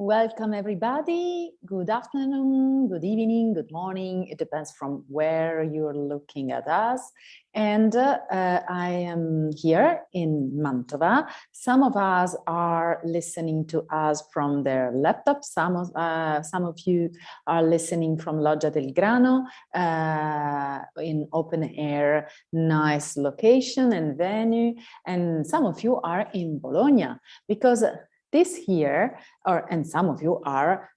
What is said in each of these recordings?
Welcome everybody. Good afternoon, good evening, good morning. It depends from where you're looking at us. And I am here in Mantova. Some of us are listening to us from their laptop. Some of you are listening from Loggia del Grano in open air, nice location and venue. And some of you are in Bologna because this here, and some of you are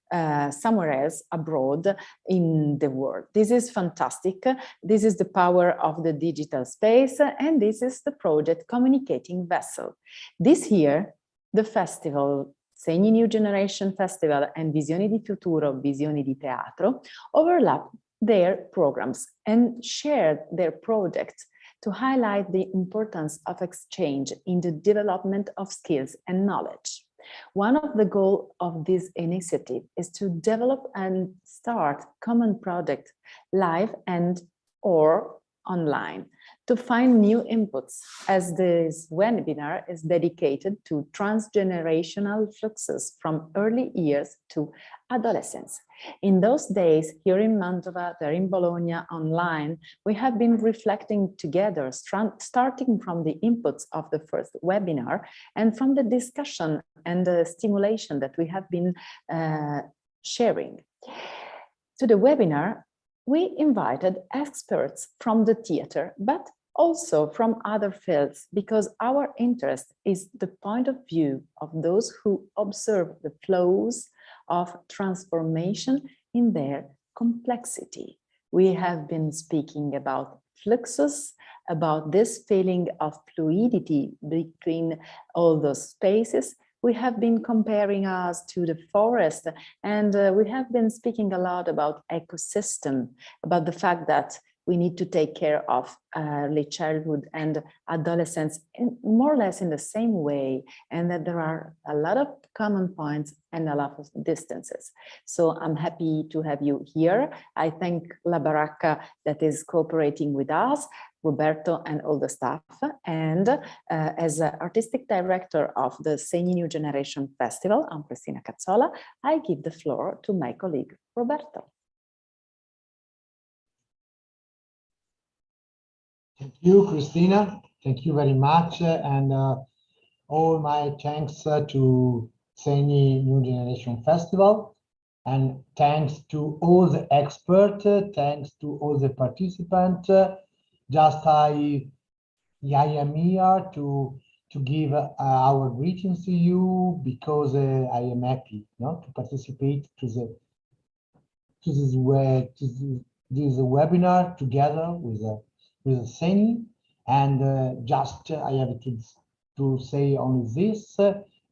somewhere else abroad in the world. This is fantastic. This is the power of the digital space, and this is the project Communicating Vessel. This year, the festival, Segni New Generation Festival and Visioni di Futuro, Visioni di Teatro, overlap their programs and shared their projects to highlight the importance of exchange in the development of skills and knowledge. One of the goals of this initiative is to develop and start common projects live and or online to find new inputs, as this webinar is dedicated to transgenerational fluxes from early years to adolescence. In those days, here in Mantova, there in Bologna, online, we have been reflecting together, starting from the inputs of the first webinar and from the discussion and the stimulation that we have been sharing. To the webinar, we invited experts from the theater, but also from other fields, because our interest is the point of view of those who observe the flows of transformation in their complexity. We have been speaking about fluxus, about this feeling of fluidity between all those spaces. We have been comparing us to the forest, and we have been speaking a lot about ecosystem, about the fact that we need to take care of early childhood and adolescence more or less in the same way, and that there are a lot of common points and a lot of distances. So I'm happy to have you here. I thank La Baracca that is cooperating with us, Roberto and all the staff. And as artistic director of the Segni New Generation Festival, I'm Cristina Cazzola. I give the floor to my colleague, Roberto. Thank you, Cristina. Thank you very much. And all my thanks to Segni New Generation Festival. And thanks to all the experts, thanks to all the participants. I am here to give our greetings to you, because I am happy to participate to this webinar together with Segni. And I have to say only this,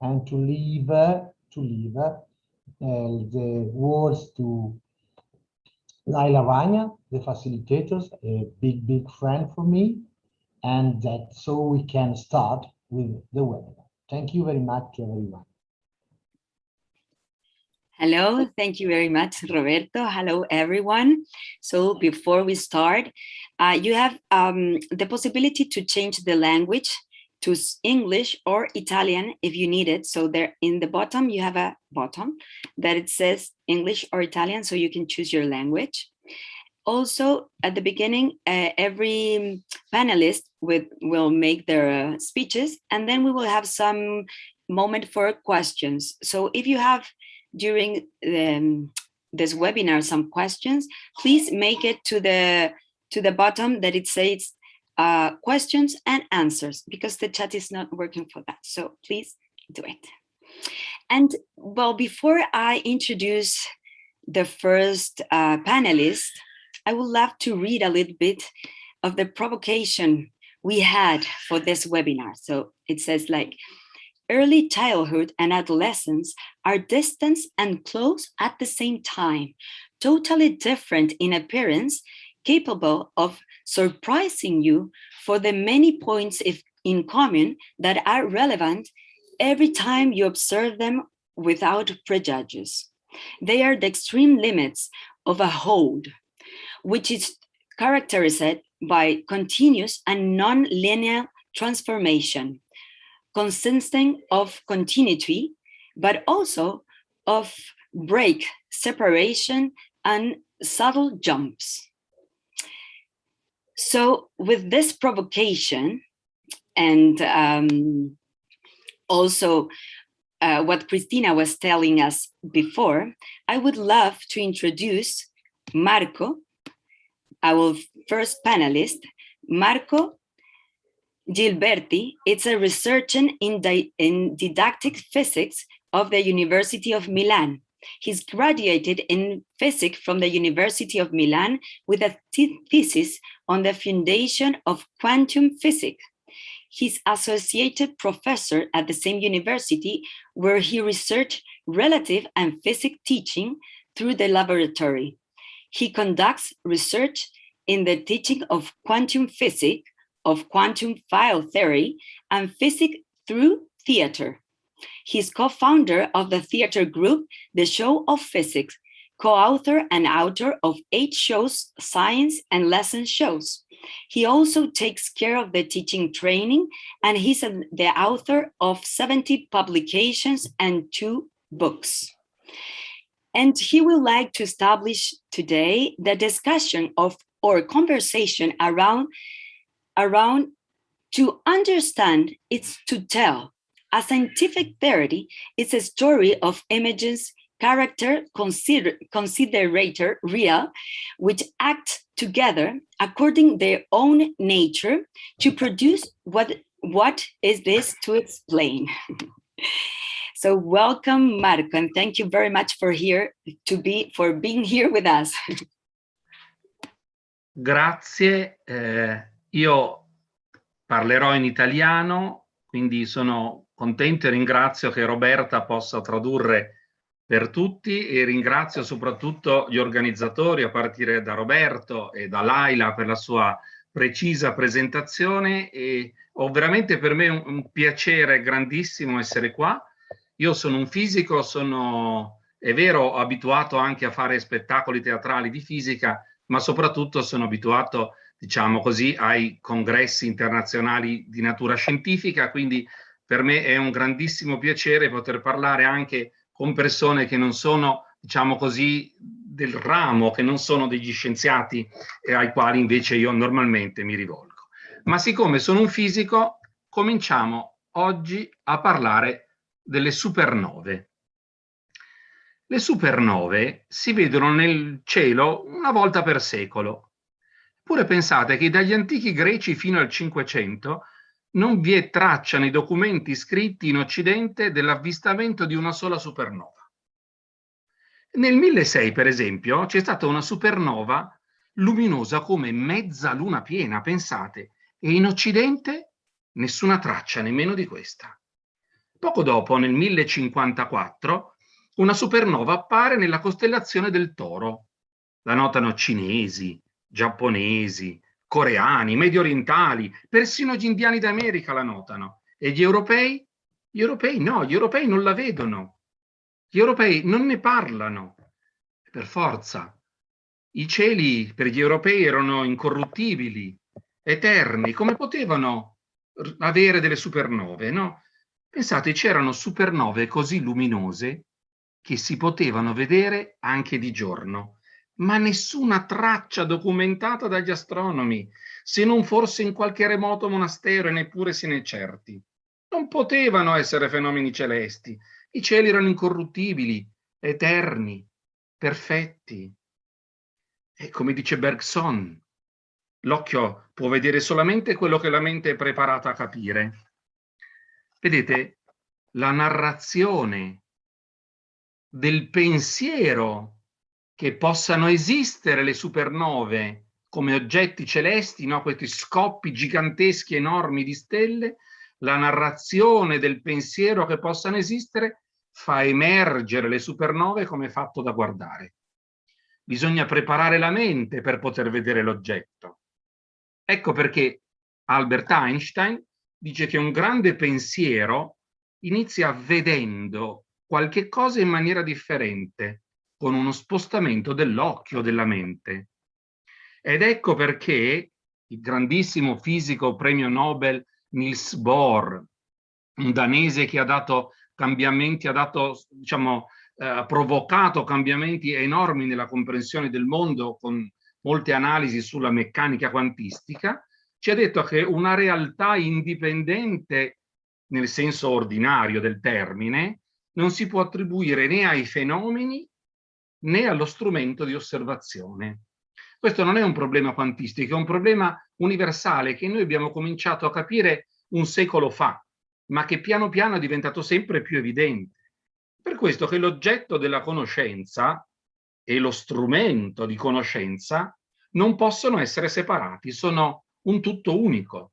and to leave the words to Laila Vanya, the facilitators, a big friend for me, and that so we can start with the webinar. Thank you very much to everyone. Hello, thank you very much, Roberto. Hello, everyone. So before we start, you have the possibility to change the language to English or Italian if you need it. So there in the bottom, you have a button that it says English or Italian, so you can choose your language. Also, at the beginning, every panelist will make their speeches, and then we will have some moment for questions. So if you have during this webinar some questions, please make it to the bottom that it says questions and answers, because the chat is not working for that. So please do it. And well, before I introduce the first panelist, I would love to read a little bit of the provocation we had for this webinar. So it says like, early childhood and adolescence are distant and close at the same time, totally different in appearance, capable of surprising you for the many points in common that are relevant every time you observe them without prejudice. They are the extreme limits of a whole, which is characterized by continuous and non-linear transformation, consisting of continuity, but also of break, separation, and subtle jumps. So with this provocation, and also what Cristina was telling us before, I would love to introduce Marco, our first panelist. Marco Gilberti is a researcher in didactic physics of the University of Milan. He's graduated in physics from the University of Milan with a thesis on the foundation of quantum physics. He's associated professor at the same university where he researched relative and physics teaching through the laboratory. He conducts research in the teaching of quantum physics, of quantum field theory, and physics through theater. He's co-founder of the theater group, The Show of Physics, co-author and author of 8 shows, science and lesson shows. He also takes care of the teaching training, and he's the author of 70 publications and 2 books. And he would like to establish today the discussion of, or conversation around to understand is to tell. A scientific theory is a story of images, character, considerator, real, which act together according their own nature to produce what is this to explain. So welcome, Marco, and thank you very much for being here with us. Grazie, io parlerò in italiano, quindi sono contento e ringrazio che Roberta possa tradurre per tutti, e ringrazio soprattutto gli organizzatori, a partire da Roberto e da Laila, per la sua precisa presentazione, e ho veramente per me un piacere grandissimo essere qua. Io sono un fisico, è vero, abituato anche a fare spettacoli teatrali di fisica, ma soprattutto sono abituato, diciamo così, ai congressi internazionali di natura scientifica, quindi per me è un grandissimo piacere poter parlare anche con persone che non sono, diciamo così, del ramo, che non sono degli scienziati ai quali invece io normalmente mi rivolgo. Ma siccome sono un fisico, cominciamo oggi a parlare delle supernove. Le supernove si vedono nel cielo una volta per secolo. Eppure pensate che dagli antichi greci fino al Cinquecento non vi è traccia nei documenti scritti in Occidente dell'avvistamento di una sola supernova. Nel 1600, per esempio, c'è stata una supernova luminosa come mezza luna piena, pensate, e in Occidente nessuna traccia, nemmeno di questa. Poco dopo, nel 1054, una supernova appare nella costellazione del Toro. La notano cinesi, giapponesi, coreani, medio orientali, persino gli indiani d'America la notano. E gli europei? Gli europei no, gli europei non la vedono. Gli europei non ne parlano. Per forza. I cieli per gli europei erano incorruttibili, eterni. Come potevano avere delle supernove, no? Pensate, c'erano supernove così luminose che si potevano vedere anche di giorno, ma nessuna traccia documentata dagli astronomi, se non forse in qualche remoto monastero, e neppure se ne è certi. Non potevano essere fenomeni celesti. I cieli erano incorruttibili, eterni, perfetti. E come dice Bergson, l'occhio può vedere solamente quello che la mente è preparata a capire. Vedete, la narrazione del pensiero che possano esistere le supernove come oggetti celesti, no? Questi scoppi giganteschi, enormi di stelle, la narrazione del pensiero che possano esistere fa emergere le supernove come fatto da guardare. Bisogna preparare la mente per poter vedere l'oggetto. Ecco perché Albert Einstein dice che un grande pensiero inizia vedendo qualche cosa in maniera differente, con uno spostamento dell'occhio, della mente. Ed ecco perché il grandissimo fisico premio Nobel Niels Bohr, un danese che ha dato cambiamenti, ha dato, diciamo, provocato cambiamenti enormi nella comprensione del mondo con molte analisi sulla meccanica quantistica, ci ha detto che una realtà indipendente nel senso ordinario del termine non si può attribuire né ai fenomeni né allo strumento di osservazione. Questo non è un problema quantistico, è un problema universale che noi abbiamo cominciato a capire un secolo fa, ma che piano piano è diventato sempre più evidente. Per questo che l'oggetto della conoscenza e lo strumento di conoscenza non possono essere separati, sono un tutto unico.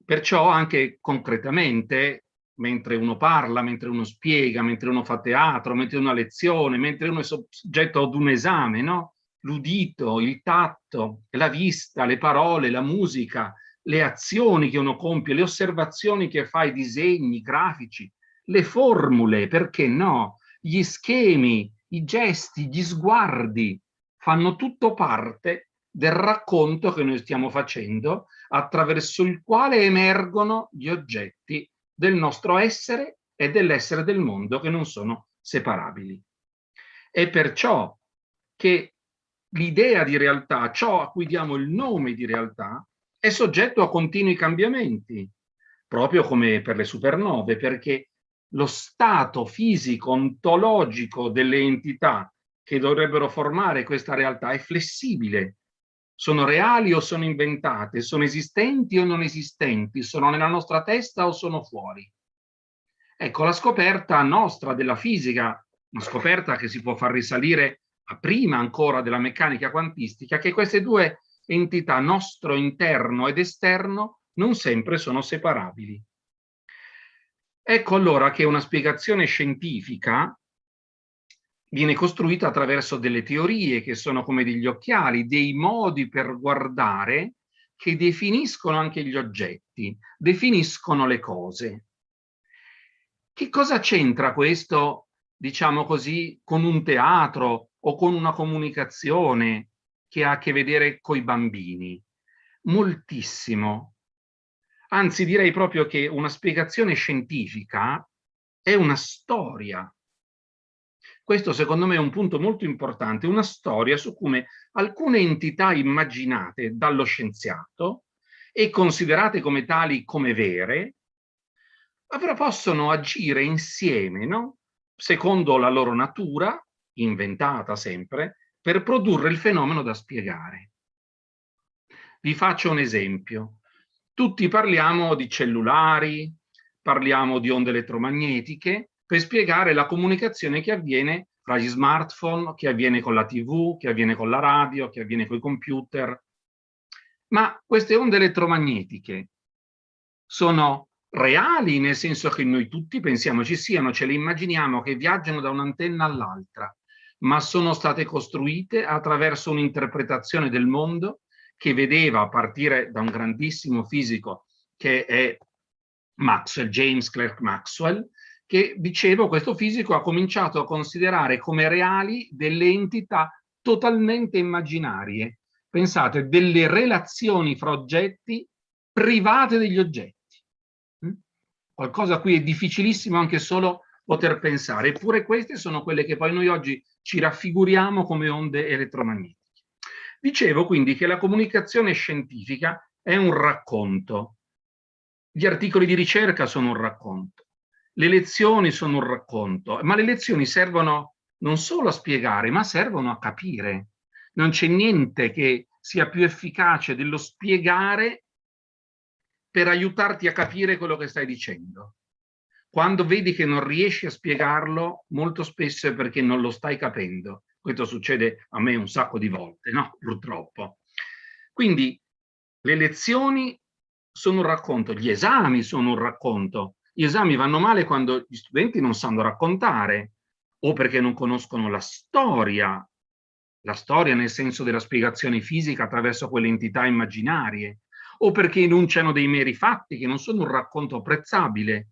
Perciò anche concretamente, mentre uno parla, mentre uno spiega, mentre uno fa teatro, mentre uno ha lezione, mentre uno è soggetto ad un esame, no? L'udito, il tatto, la vista, le parole, la musica, le azioni che uno compie, le osservazioni che fa, i disegni grafici, le formule, perché no? Gli schemi, i gesti, gli sguardi, fanno tutto parte del racconto che noi stiamo facendo, attraverso il quale emergono gli oggetti del nostro essere e dell'essere del mondo, che non sono separabili. È perciò che l'idea di realtà, ciò a cui diamo il nome di realtà, è soggetto a continui cambiamenti, proprio come per le supernove, perché lo stato fisico, ontologico delle entità che dovrebbero formare questa realtà è flessibile. Sono reali o sono inventate? Sono esistenti o non esistenti? Sono nella nostra testa o sono fuori? Ecco, la scoperta nostra della fisica, una scoperta che si può far risalire a prima ancora della meccanica quantistica, che queste due entità, nostro interno ed esterno, non sempre sono separabili. Ecco allora che una spiegazione scientifica viene costruita attraverso delle teorie che sono come degli occhiali, dei modi per guardare che definiscono anche gli oggetti, definiscono le cose. Che cosa c'entra questo, diciamo così, con un teatro o con una comunicazione che ha a che vedere coi bambini? Moltissimo. Anzi, direi proprio che una spiegazione scientifica è una storia. Questo secondo me è un punto molto importante, una storia su come alcune entità immaginate dallo scienziato e considerate come tali come vere, però possono agire insieme, no? Secondo la loro natura, inventata sempre, per produrre il fenomeno da spiegare. Vi faccio un esempio. Tutti parliamo di cellulari, parliamo di onde elettromagnetiche, per spiegare la comunicazione che avviene tra gli smartphone, che avviene con la TV, che avviene con la radio, che avviene con i computer. Ma queste onde elettromagnetiche sono reali, nel senso che noi tutti pensiamo ci siano, ce le immaginiamo che viaggiano da un'antenna all'altra, ma sono state costruite attraverso un'interpretazione del mondo che vedeva, a partire da un grandissimo fisico che è Maxwell, James Clerk Maxwell, che, dicevo, questo fisico ha cominciato a considerare come reali delle entità totalmente immaginarie. Pensate, delle relazioni fra oggetti private degli oggetti. Qualcosa a cui è difficilissimo anche solo poter pensare, eppure queste sono quelle che poi noi oggi ci raffiguriamo come onde elettromagnetiche. Dicevo quindi che la comunicazione scientifica è un racconto. Gli articoli di ricerca sono un racconto, le lezioni sono un racconto, ma le lezioni servono non solo a spiegare, ma servono a capire. Non c'è niente che sia più efficace dello spiegare per aiutarti a capire quello che stai dicendo. Quando vedi che non riesci a spiegarlo, molto spesso è perché non lo stai capendo. Questo succede a me un sacco di volte, no? Purtroppo. Quindi le lezioni sono un racconto, gli esami sono un racconto. Gli esami vanno male quando gli studenti non sanno raccontare o perché non conoscono la storia nel senso della spiegazione fisica attraverso quelle entità immaginarie, o perché enunciano dei meri fatti che non sono un racconto apprezzabile.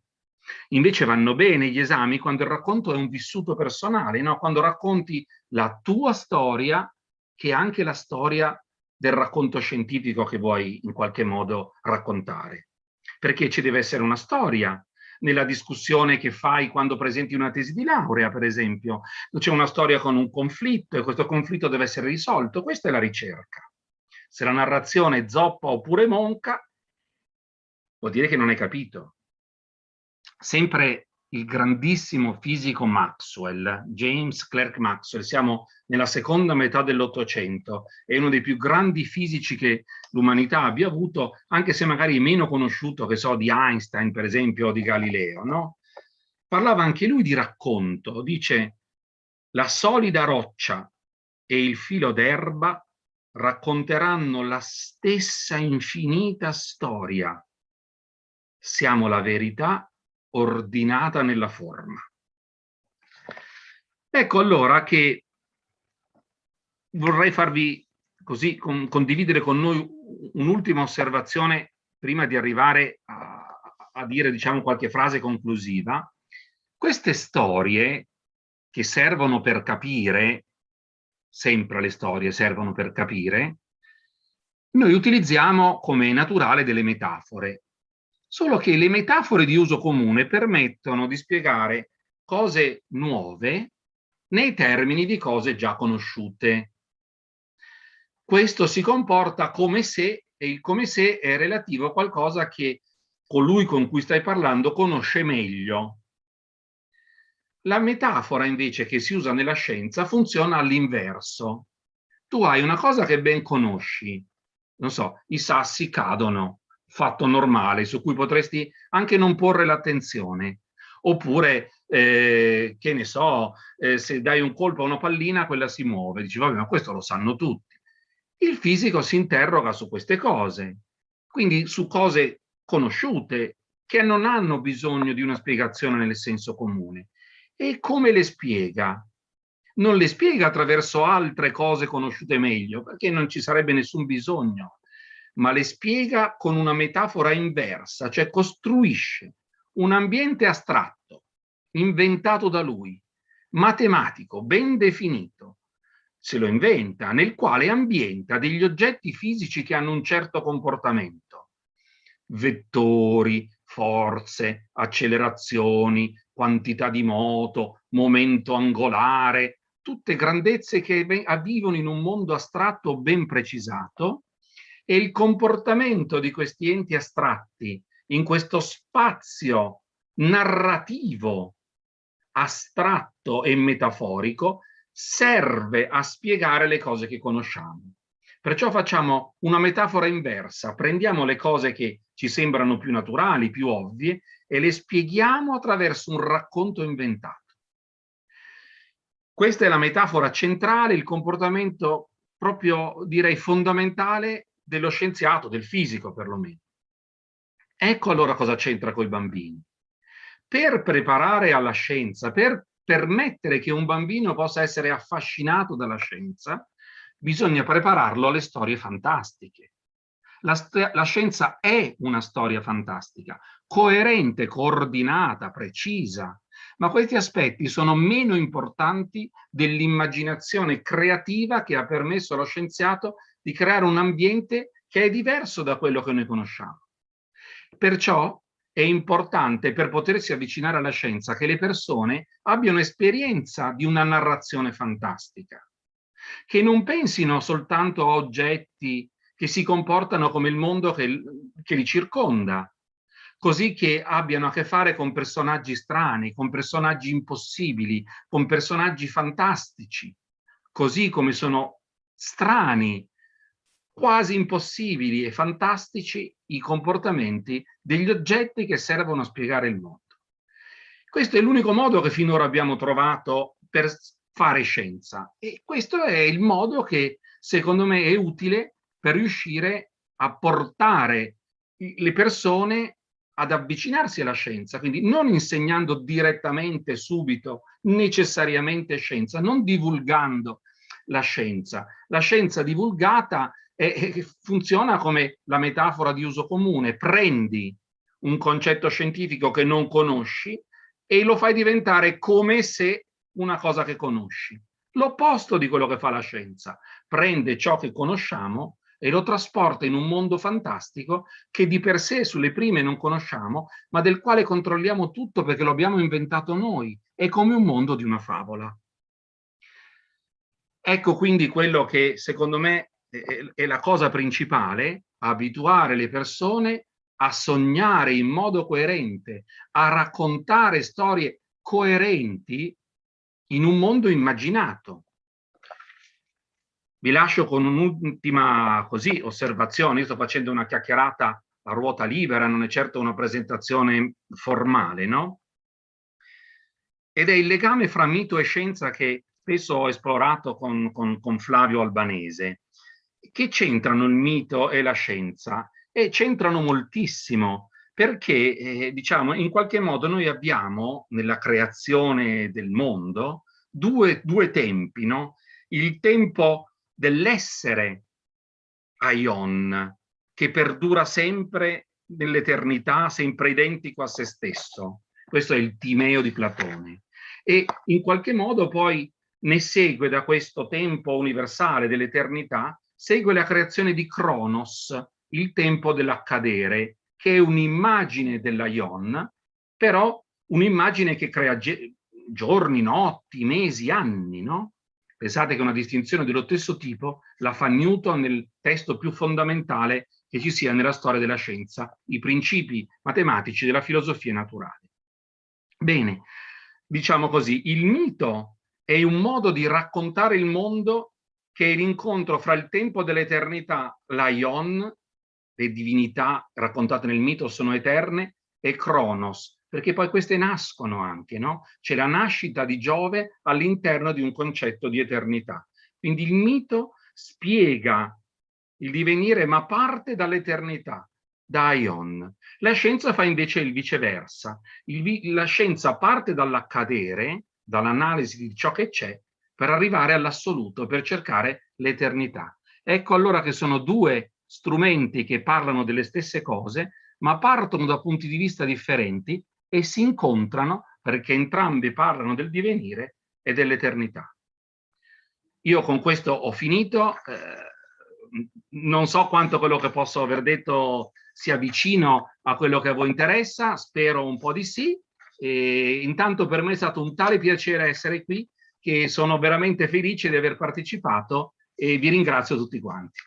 Invece vanno bene gli esami quando il racconto è un vissuto personale, no? Quando racconti la tua storia, che è anche la storia del racconto scientifico che vuoi in qualche modo raccontare. Perché ci deve essere una storia, nella discussione che fai quando presenti una tesi di laurea, per esempio. C'è una storia con un conflitto e questo conflitto deve essere risolto. Questa è la ricerca. Se la narrazione è zoppa oppure monca, vuol dire che non hai capito. Sempre il grandissimo fisico Maxwell, James Clerk Maxwell, siamo nella seconda metà dell'Ottocento, è uno dei più grandi fisici che l'umanità abbia avuto, anche se magari meno conosciuto, che so, di Einstein, per esempio, o di Galileo, no? Parlava anche lui di racconto, dice: la solida roccia e il filo d'erba racconteranno la stessa infinita storia. Siamo la verità ordinata nella forma. Ecco allora che vorrei farvi così condividere con noi un'ultima osservazione prima di arrivare a dire, diciamo, qualche frase conclusiva. Queste storie che servono per capire, sempre le storie servono per capire, noi utilizziamo come naturale delle metafore. Solo che le metafore di uso comune permettono di spiegare cose nuove nei termini di cose già conosciute. Questo si comporta come se, e il come se è relativo a qualcosa che colui con cui stai parlando conosce meglio. La metafora invece che si usa nella scienza funziona all'inverso. Tu hai una cosa che ben conosci, non so, i sassi cadono, fatto normale, su cui potresti anche non porre l'attenzione. Oppure, che ne so, se dai un colpo a una pallina, quella si muove. Dici, vabbè, ma questo lo sanno tutti. Il fisico si interroga su queste cose, quindi su cose conosciute, che non hanno bisogno di una spiegazione nel senso comune. E come le spiega? Non le spiega attraverso altre cose conosciute meglio, perché non ci sarebbe nessun bisogno, ma le spiega con una metafora inversa, cioè costruisce un ambiente astratto, inventato da lui, matematico, ben definito, se lo inventa, nel quale ambienta degli oggetti fisici che hanno un certo comportamento. Vettori, forze, accelerazioni, quantità di moto, momento angolare, tutte grandezze che vivono in un mondo astratto ben precisato, e il comportamento di questi enti astratti in questo spazio narrativo astratto e metaforico serve a spiegare le cose che conosciamo. Perciò facciamo una metafora inversa, prendiamo le cose che ci sembrano più naturali, più ovvie, e le spieghiamo attraverso un racconto inventato. Questa è la metafora centrale, il comportamento proprio, direi, fondamentale dello scienziato, del fisico perlomeno. Ecco allora cosa c'entra con i bambini. Per preparare alla scienza, per permettere che un bambino possa essere affascinato dalla scienza, bisogna prepararlo alle storie fantastiche. La scienza è una storia fantastica, coerente, coordinata, precisa, ma questi aspetti sono meno importanti dell'immaginazione creativa che ha permesso allo scienziato di creare un ambiente che è diverso da quello che noi conosciamo. Perciò è importante, per potersi avvicinare alla scienza, che le persone abbiano esperienza di una narrazione fantastica, che non pensino soltanto a oggetti che si comportano come il mondo che li circonda, così che abbiano a che fare con personaggi strani, con personaggi impossibili, con personaggi fantastici, così come sono strani, quasi impossibili e fantastici i comportamenti degli oggetti che servono a spiegare il mondo. Questo è l'unico modo che finora abbiamo trovato per fare scienza, e questo è il modo che secondo me è utile per riuscire a portare le persone ad avvicinarsi alla scienza, quindi non insegnando direttamente, subito, necessariamente scienza, non divulgando la scienza. La scienza divulgata funziona come la metafora di uso comune: prendi un concetto scientifico che non conosci e lo fai diventare come se una cosa che conosci. L'opposto di quello che fa la scienza: prende ciò che conosciamo, e lo trasporta in un mondo fantastico che di per sé sulle prime non conosciamo, ma del quale controlliamo tutto perché lo abbiamo inventato noi. È come un mondo di una favola. Ecco quindi quello che secondo me è la cosa principale: abituare le persone a sognare in modo coerente, a raccontare storie coerenti in un mondo immaginato. Vi lascio con un'ultima osservazione. Io sto facendo una chiacchierata a ruota libera, non è certo una presentazione formale, no? Ed è il legame fra mito e scienza che spesso ho esplorato con Flavio Albanese. Che c'entrano il mito e la scienza? E c'entrano moltissimo, perché diciamo, in qualche modo noi abbiamo nella creazione del mondo due tempi, no? Il tempo dell'essere aion, che perdura sempre nell'eternità, sempre identico a se stesso. Questo è il Timeo di Platone. E in qualche modo poi ne segue, da questo tempo universale dell'eternità, segue la creazione di Cronos, il tempo dell'accadere, che è un'immagine dell'aion, però un'immagine che crea giorni, notti, mesi, anni, no? Pensate che una distinzione dello stesso tipo la fa Newton nel testo più fondamentale che ci sia nella storia della scienza, i principi matematici della filosofia naturale. Bene, diciamo così, il mito è un modo di raccontare il mondo che è l'incontro fra il tempo dell'eternità, l'aion, le divinità raccontate nel mito sono eterne, e Cronos, perché poi queste nascono anche, no? C'è la nascita di Giove all'interno di un concetto di eternità. Quindi il mito spiega il divenire, ma parte dall'eternità, da Aion. La scienza fa invece il viceversa. La scienza parte dall'accadere, dall'analisi di ciò che c'è, per arrivare all'assoluto, per cercare l'eternità. Ecco allora che sono due strumenti che parlano delle stesse cose, ma partono da punti di vista differenti e si incontrano perché entrambi parlano del divenire e dell'eternità. Io con questo ho finito. Non so quanto quello che posso aver detto sia vicino a quello che a voi interessa, spero un po' di sì. E intanto per me è stato un tale piacere essere qui che sono veramente felice di aver partecipato e vi ringrazio tutti quanti.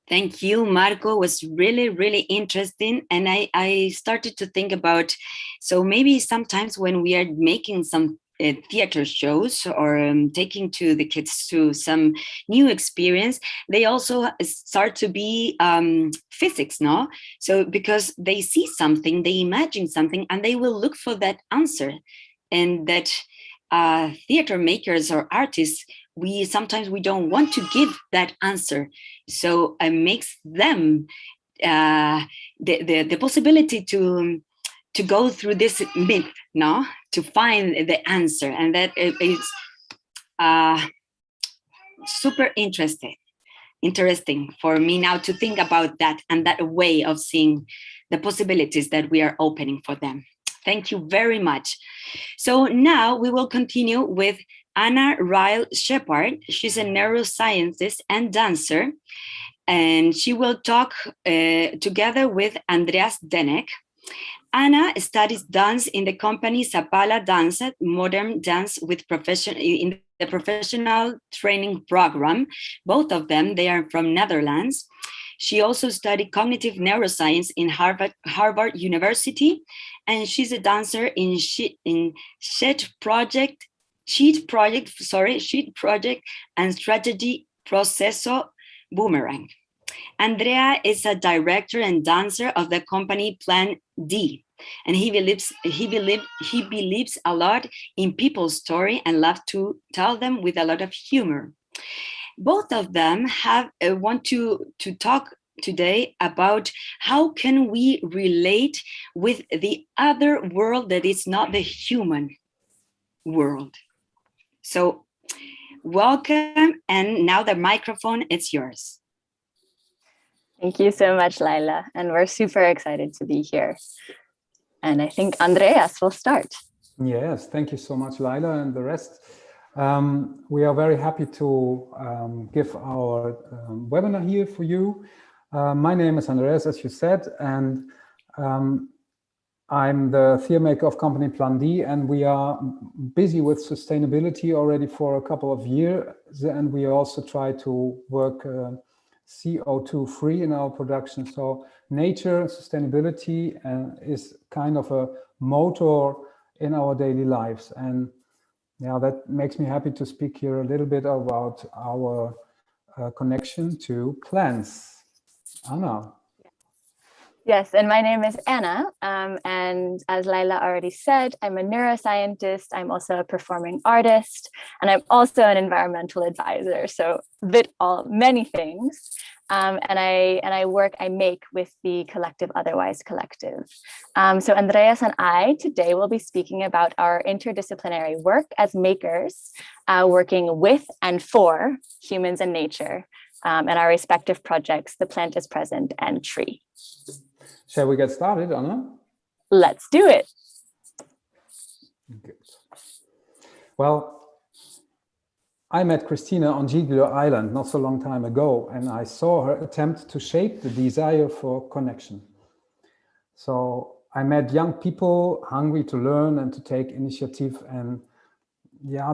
Thank you, Marco. It was really, really interesting. And I started to think about, so maybe sometimes when we are making some theater shows or taking to the kids to some new experience, they also start to be physics, no? So because they see something, they imagine something, and they will look for that answer. And that theater makers or artists, sometimes we don't want to give that answer. So it makes them the possibility to go through this myth, no, to find the answer, and that is super interesting for me now to think about that and that way of seeing the possibilities that we are opening for them. Thank you very much. So now we will continue with Anna Ryle Shepard. She's a neuroscientist and dancer, and she will talk together with Andreas Denek. Anna studies dance in the company Zapala Dance, modern dance with in the professional training program. Both of them, they are from Netherlands. She also studied cognitive neuroscience in Harvard University, and she's a dancer in Sheet Project and Strategy Processo Boomerang. Andrea is a director and dancer of the company Plan D, and he believes a lot in people's story and loves to tell them with a lot of humor. Both of them want to talk today about how can we relate with the other world that is not the human world. So welcome, and now the microphone is yours. Thank you so much, Laila, and we're super excited to be here. And I think Andreas will start. Yes, thank you so much, Laila, and the rest. We are very happy to give our webinar here for you. My name is Andreas, as you said, and I'm the theory maker of company Plan D, and we are busy with sustainability already for a couple of years, and we also try to work CO2 free in our production. So nature, sustainability is kind of a motor in our daily lives. And yeah, that makes me happy to speak here a little bit about our connection to plants. Anna. Yes, and my name is Anna, and as Laila already said, I'm a neuroscientist, I'm also a performing artist, and I'm also an environmental advisor, so many things. And I make with the collective Otherwise Collective. So Andreas and I today will be speaking about our interdisciplinary work as makers, working with and for humans and nature, and our respective projects, The Plant is Present and Tree. Shall we get started, Anna? Let's do it. Good. Well, I met Christina on Giglio Island not so long time ago, and I saw her attempt to shape the desire for connection. So I met young people hungry to learn and to take initiative and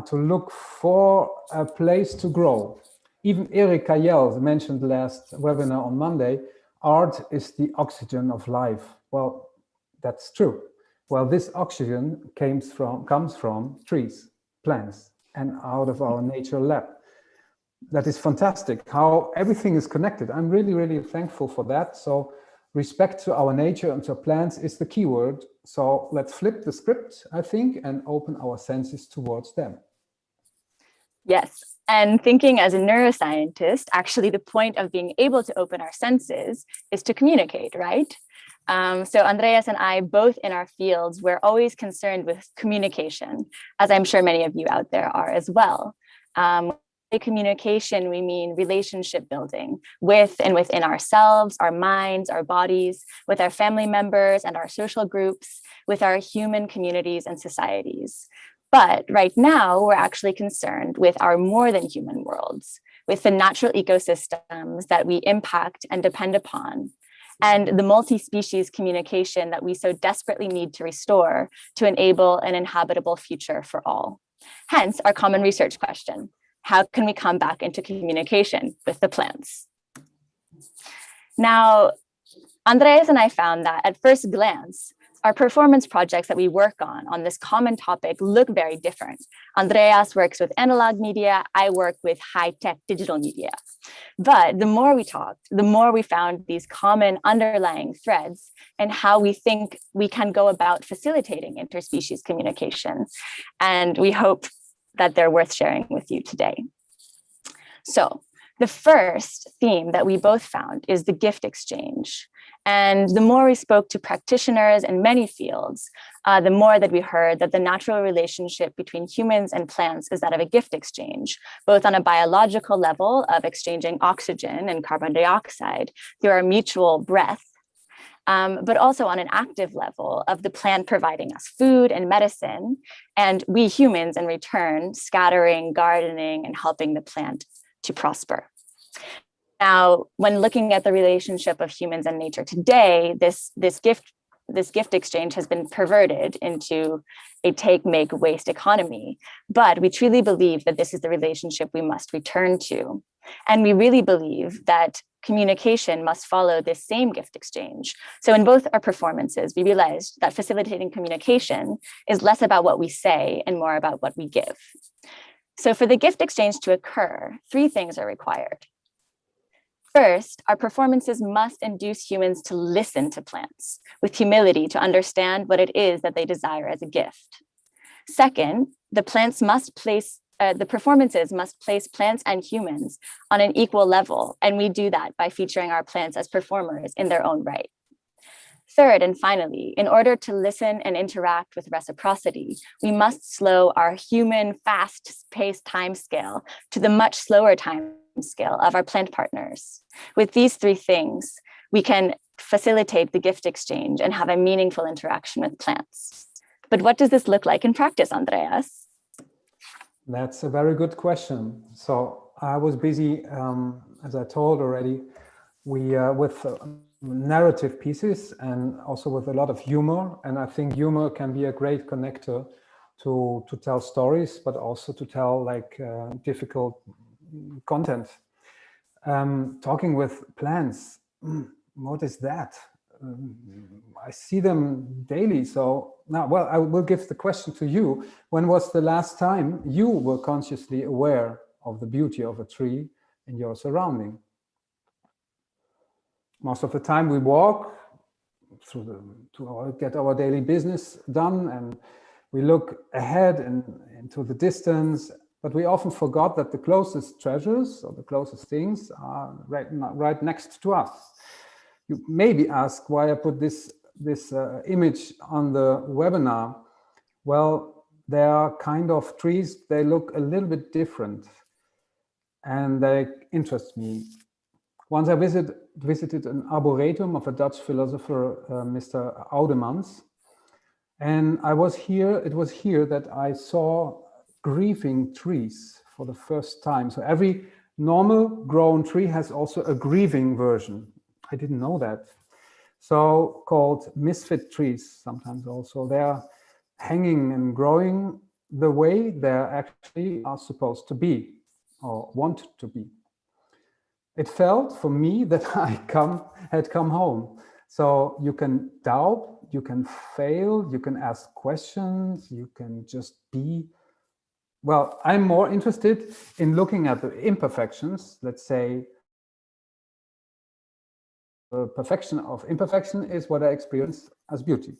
to look for a place to grow. Even Erik Kajel mentioned last webinar on Monday, art is the oxygen of life. Well, that's true. Well, this oxygen comes from trees, plants, and out of our nature lab. That is fantastic, how everything is connected. I'm really, really thankful for that. So respect to our nature and to plants is the key word. So let's flip the script, I think, and open our senses towards them. Yes, and thinking as a neuroscientist, actually the point of being able to open our senses is to communicate, right? So Andreas and I, both in our fields, we're always concerned with communication, as I'm sure many of you out there are as well. By communication, we mean relationship building with and within ourselves, our minds, our bodies, with our family members and our social groups, with our human communities and societies. But right now, we're actually concerned with our more than human worlds, with the natural ecosystems that we impact and depend upon, and the multi-species communication that we so desperately need to restore to enable an inhabitable future for all. Hence, our common research question: how can we come back into communication with the plants? Now, Andreas and I found that at first glance, our performance projects that we work on this common topic look very different. Andreas works with analog media, I work with high-tech digital media. But the more we talked, the more we found these common underlying threads and how we think we can go about facilitating interspecies communication. And we hope that they're worth sharing with you today. So the first theme that we both found is the gift exchange. And the more we spoke to practitioners in many fields, the more that we heard that the natural relationship between humans and plants is that of a gift exchange, both on a biological level of exchanging oxygen and carbon dioxide through our mutual breath, but also on an active level of the plant providing us food and medicine, and we humans in return scattering, gardening, and helping the plant to prosper. Now, when looking at the relationship of humans and nature today, this gift exchange has been perverted into a take, make, waste economy. But we truly believe that this is the relationship we must return to. And we really believe that communication must follow this same gift exchange. So in both our performances, we realized that facilitating communication is less about what we say and more about what we give. So for the gift exchange to occur, 3 things are required. First, our performances must induce humans to listen to plants with humility to understand what it is that they desire as a gift. Second, the performances must place plants and humans on an equal level, and we do that by featuring our plants as performers in their own right. Third, and finally, in order to listen and interact with reciprocity, we must slow our human fast-paced time scale to the much slower time scale of our plant partners. With these 3 things, we can facilitate the gift exchange and have a meaningful interaction with plants. But what does this look like in practice, Andreas? That's a very good question. So I was busy, as I told already, with narrative pieces and also with a lot of humor. And I think humor can be a great connector to tell stories, but also to tell like difficult content. Talking with plants, what is that? I see them daily. So now, well, I will give the question to you. When was the last time you were consciously aware of the beauty of a tree in your surrounding? Most of the time we walk to get our daily business done, and we look ahead and into the distance, but we often forgot that the closest treasures or the closest things are right next to us. You maybe ask why I put this image on the webinar. Well, they are kind of trees. They look a little bit different, and they interest me. Once I visited an arboretum of a Dutch philosopher, Mr. Oudemans, and it was here that I saw grieving trees for the first time. So every normal grown tree has also a grieving version. I didn't know that. So called misfit trees sometimes also. They are hanging and growing the way they actually are supposed to be or want to be. It felt for me that I had come home. So you can doubt, you can fail, you can ask questions, you can just be. Well, I'm more interested in looking at the imperfections, let's say. The perfection of imperfection is what I experience as beauty.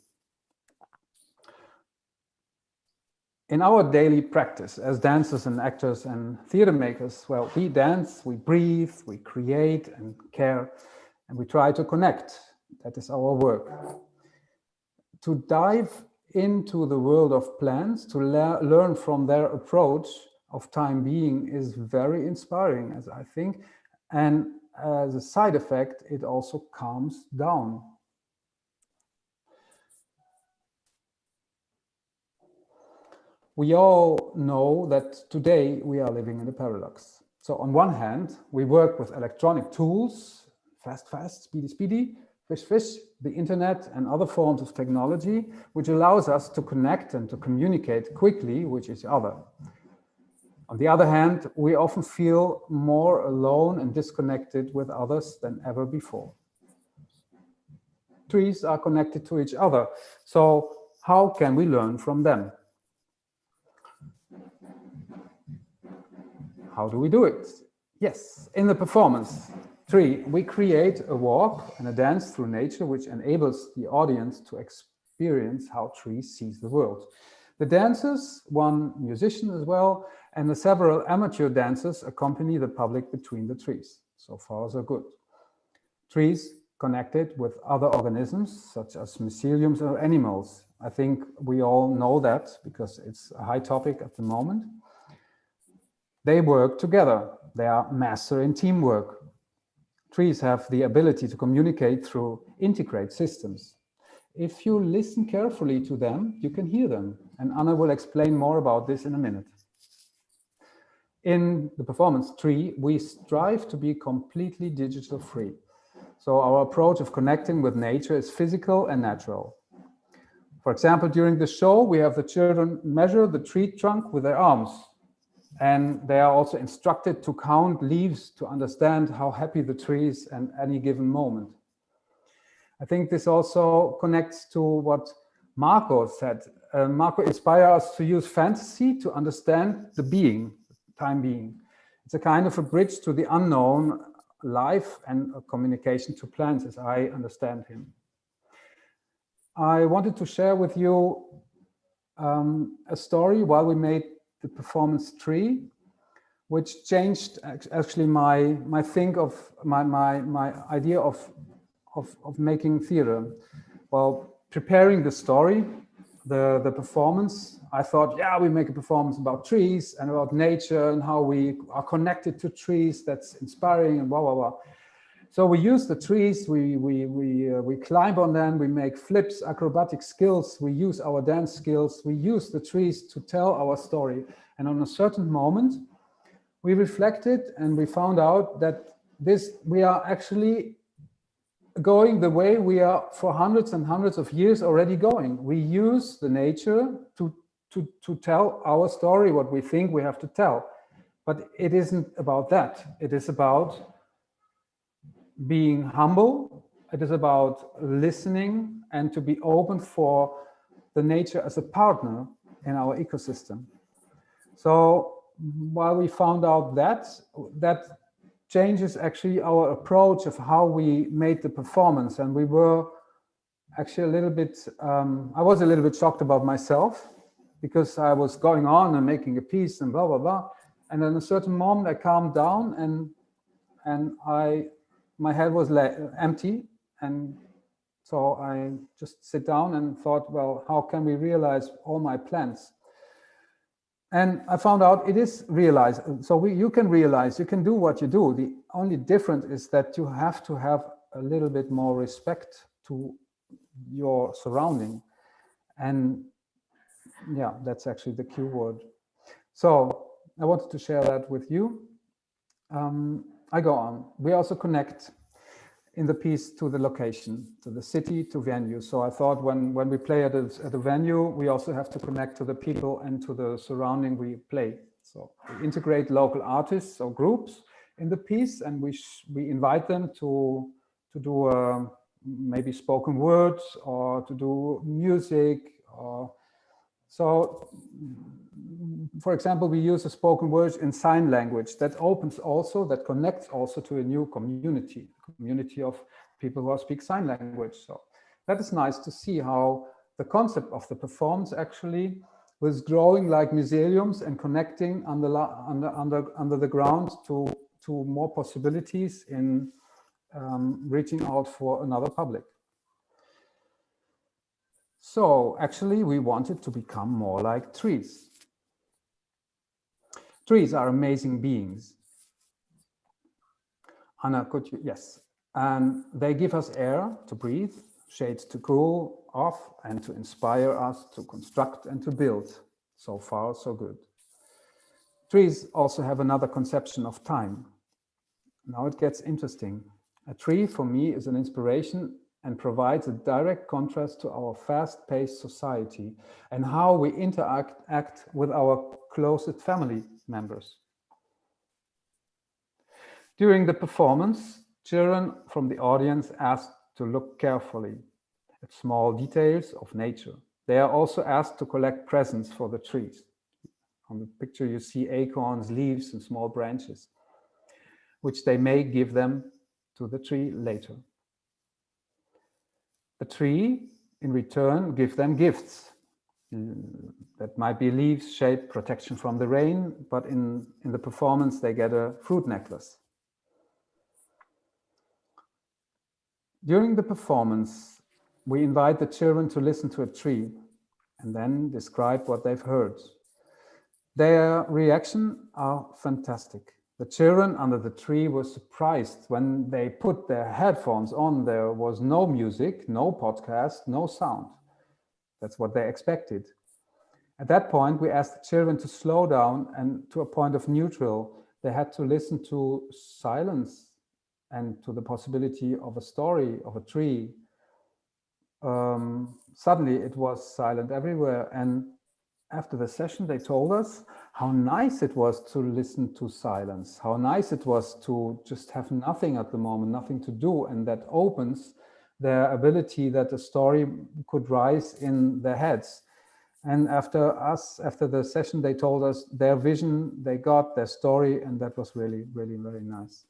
In our daily practice as dancers and actors and theater makers, well, we dance, we breathe, we create and care, and we try to connect. That is our work. To dive into the world of plants, to learn from their approach of time being is very inspiring, as I think. And as a side effect, it also calms down. We all know that today we are living in a paradox. So on one hand, we work with electronic tools, fast, speedy, fish, the internet and other forms of technology, which allows us to connect and to communicate quickly with each other. On the other hand, we often feel more alone and disconnected with others than ever before. Trees are connected to each other, so how can we learn from them? How do we do it? Yes, in the performance tree, we create a walk and a dance through nature which enables the audience to experience how trees sees the world. The dancers, one musician as well, and the several amateur dancers accompany the public between the trees. So far, so good. Trees connected with other organisms, such as myceliums or animals. I think we all know that because it's a high topic at the moment. They work together. They are master in teamwork. Trees have the ability to communicate through integrate systems. If you listen carefully to them, you can hear them. And Anna will explain more about this in a minute. In the performance tree, we strive to be completely digital free. So our approach of connecting with nature is physical and natural. For example, during the show, we have the children measure the tree trunk with their arms. And they are also instructed to count leaves to understand how happy the tree is at any given moment. I think this also connects to what Marco said. Marco inspires us to use fantasy to understand the being, time being. It's a kind of a bridge to the unknown, life and a communication to plants, as I understand him. I wanted to share with you a story while we made the performance tree, which changed actually my idea of making theater. Well, preparing the story, the performance, I thought, yeah, we make a performance about trees and about nature and how we are connected to trees. That's inspiring and blah, blah, blah. So we use the trees, we climb on them, we make flips, acrobatic skills, we use our dance skills, we use the trees to tell our story. And on a certain moment, we reflected and we found out that we are actually going the way we are for hundreds and hundreds of years already going. We use the nature to tell our story, what we think we have to tell. But it isn't about that. It is about being humble. It is about listening and to be open for the nature as a partner in our ecosystem. So while we found out that changes actually our approach of how we made the performance. And we were actually a little bit, I was a little bit shocked about myself because I was going on and making a piece and blah, blah, blah. And in a certain moment I calmed down and my head was empty. And so I just sit down and thought, well, how can we realize all my plans? And I found out it is realized. So you can realize, you can do what you do. The only difference is that you have to have a little bit more respect to your surrounding. And yeah, that's actually the key word. So I wanted to share that with you. I go on. We also connect in the piece to the location, to the city, to venue. So I thought when we play at a venue, we also have to connect to the people and to the surrounding we play. So we integrate local artists or groups in the piece, and we invite them to do maybe spoken words or to do music. So, for example, we use a spoken word in sign language that connects also to a new community of people who speak sign language. So that is nice to see how the concept of the performance actually was growing like museums and connecting under the ground to more possibilities in reaching out for another public. So actually we wanted to become more like trees. Trees are amazing beings. Anna, could you? Yes. And they give us air to breathe, shade to cool off, and to inspire us to construct and to build. So far, so good. Trees also have another conception of time. Now it gets interesting. A tree for me is an inspiration and provides a direct contrast to our fast-paced society and how we act with our closest family members. During the performance, children from the audience asked to look carefully at small details of nature. They are also asked to collect presents for the trees. On the picture you see acorns, leaves, and small branches, which they may give them to the tree later. The tree, in return, gives them gifts. That might be leaves, shade, protection from the rain, but in the performance they get a fruit necklace. During the performance, we invite the children to listen to a tree and then describe what they've heard. Their reactions are fantastic. The children under the tree were surprised when they put their headphones on. There was no music, no podcast, no sound. That's what they expected. At that point, we asked the children to slow down and to a point of neutral. They had to listen to silence and to the possibility of a story of a tree. Suddenly it was silent everywhere. And after the session, they told us how nice it was to listen to silence, how nice it was to just have nothing at the moment, nothing to do. And that opens their ability that a story could rise in their heads. And after the session, they told us their vision, they got their story, and that was really, really very nice.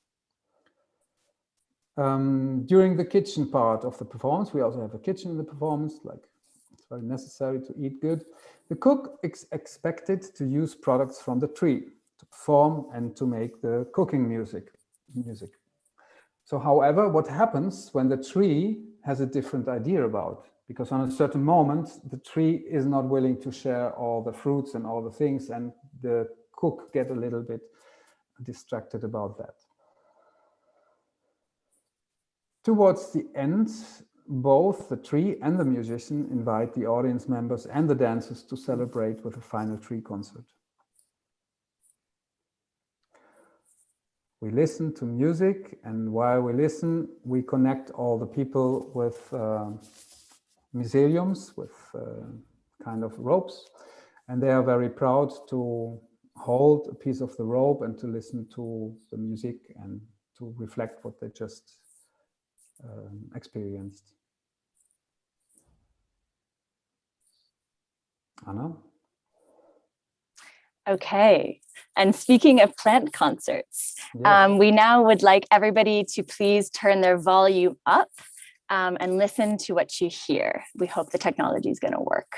During the kitchen part of the performance, we also have a kitchen in the performance, like it's very necessary to eat good. The cook is expected to use products from the tree to perform and to make the cooking music. So, however, what happens when the tree has a different idea about? Because on a certain moment, the tree is not willing to share all the fruits and all the things, and the cook get a little bit distracted about that. Towards the end, both the tree and the musician invite the audience members and the dancers to celebrate with a final tree concert. We listen to music, and while we listen, we connect all the people with myceliums, with kind of ropes, and they are very proud to hold a piece of the rope and to listen to the music and to reflect what they just experienced. Anna? Okay, and speaking of plant concerts, Yes. we now would like everybody to please turn their volume up and listen to what you hear. We hope the technology is going to work.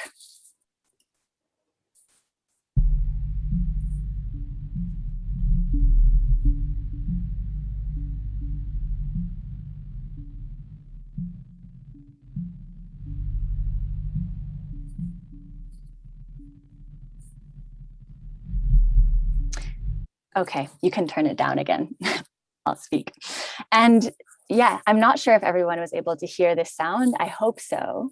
Okay, you can turn it down again. I'll speak. And yeah, I'm not sure if everyone was able to hear this sound. I hope so.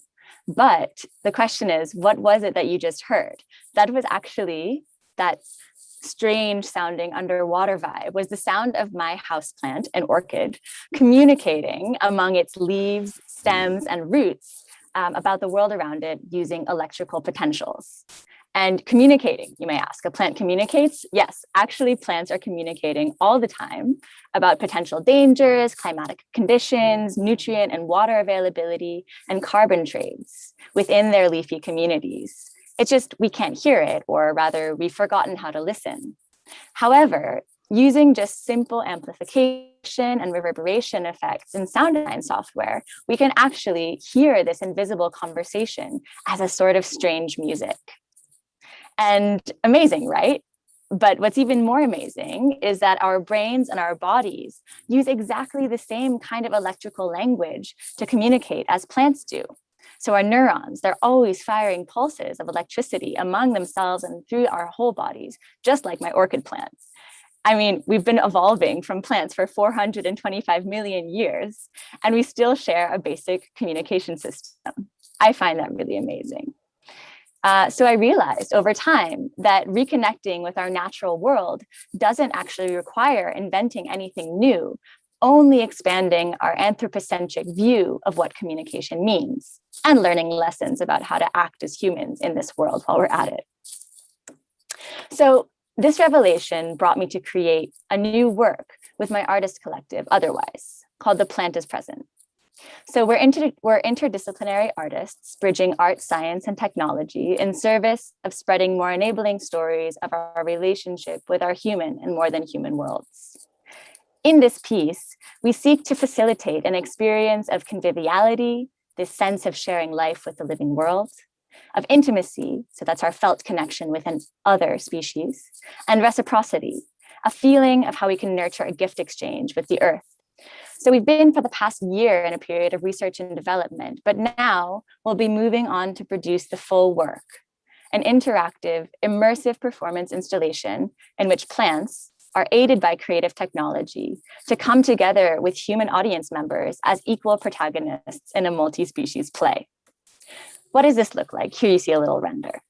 But the question is, what was it that you just heard? That was actually that strange sounding underwater vibe, was the sound of my houseplant, an orchid, communicating among its leaves, stems, and roots about the world around it using electrical potentials. And communicating, you may ask, a plant communicates? Yes, actually plants are communicating all the time about potential dangers, climatic conditions, nutrient and water availability, and carbon trades within their leafy communities. It's just we can't hear it, or rather we've forgotten how to listen. However, using just simple amplification and reverberation effects in sound design software, we can actually hear this invisible conversation as a sort of strange music. And amazing, right? But what's even more amazing is that our brains and our bodies use exactly the same kind of electrical language to communicate as plants do. So our neurons, they're always firing pulses of electricity among themselves and through our whole bodies, just like my orchid plants. I mean, we've been evolving from plants for 425 million years, and we still share a basic communication system. I find that really amazing. So I realized over time that reconnecting with our natural world doesn't actually require inventing anything new, only expanding our anthropocentric view of what communication means and learning lessons about how to act as humans in this world while we're at it. So this revelation brought me to create a new work with my artist collective, Otherwise, called The Plant is Present. So we're interdisciplinary artists bridging art, science, and technology in service of spreading more enabling stories of our relationship with our human and more than human worlds. In this piece, we seek to facilitate an experience of conviviality, this sense of sharing life with the living world, of intimacy, so that's our felt connection with an other species, and reciprocity, a feeling of how we can nurture a gift exchange with the earth. So we've been for the past year in a period of research and development, but now we'll be moving on to produce the full work, an interactive, immersive performance installation in which plants are aided by creative technology to come together with human audience members as equal protagonists in a multi-species play. What does this look like? Here you see a little render.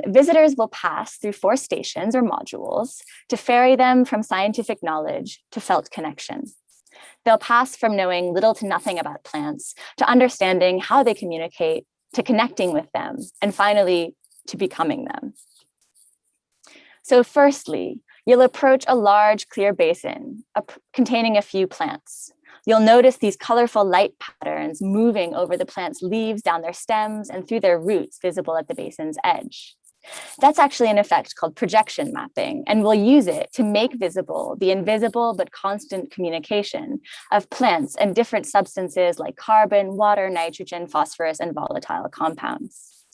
Visitors will pass through 4 stations or modules to ferry them from scientific knowledge to felt connection. They'll pass from knowing little to nothing about plants to understanding how they communicate, to connecting with them, and finally, to becoming them. So firstly, you'll approach a large clear basin containing a few plants. You'll notice these colorful light patterns moving over the plant's leaves, down their stems, and through their roots visible at the basin's edge. That's actually an effect called projection mapping, and we'll use it to make visible the invisible but constant communication of plants and different substances like carbon, water, nitrogen, phosphorus, and volatile compounds.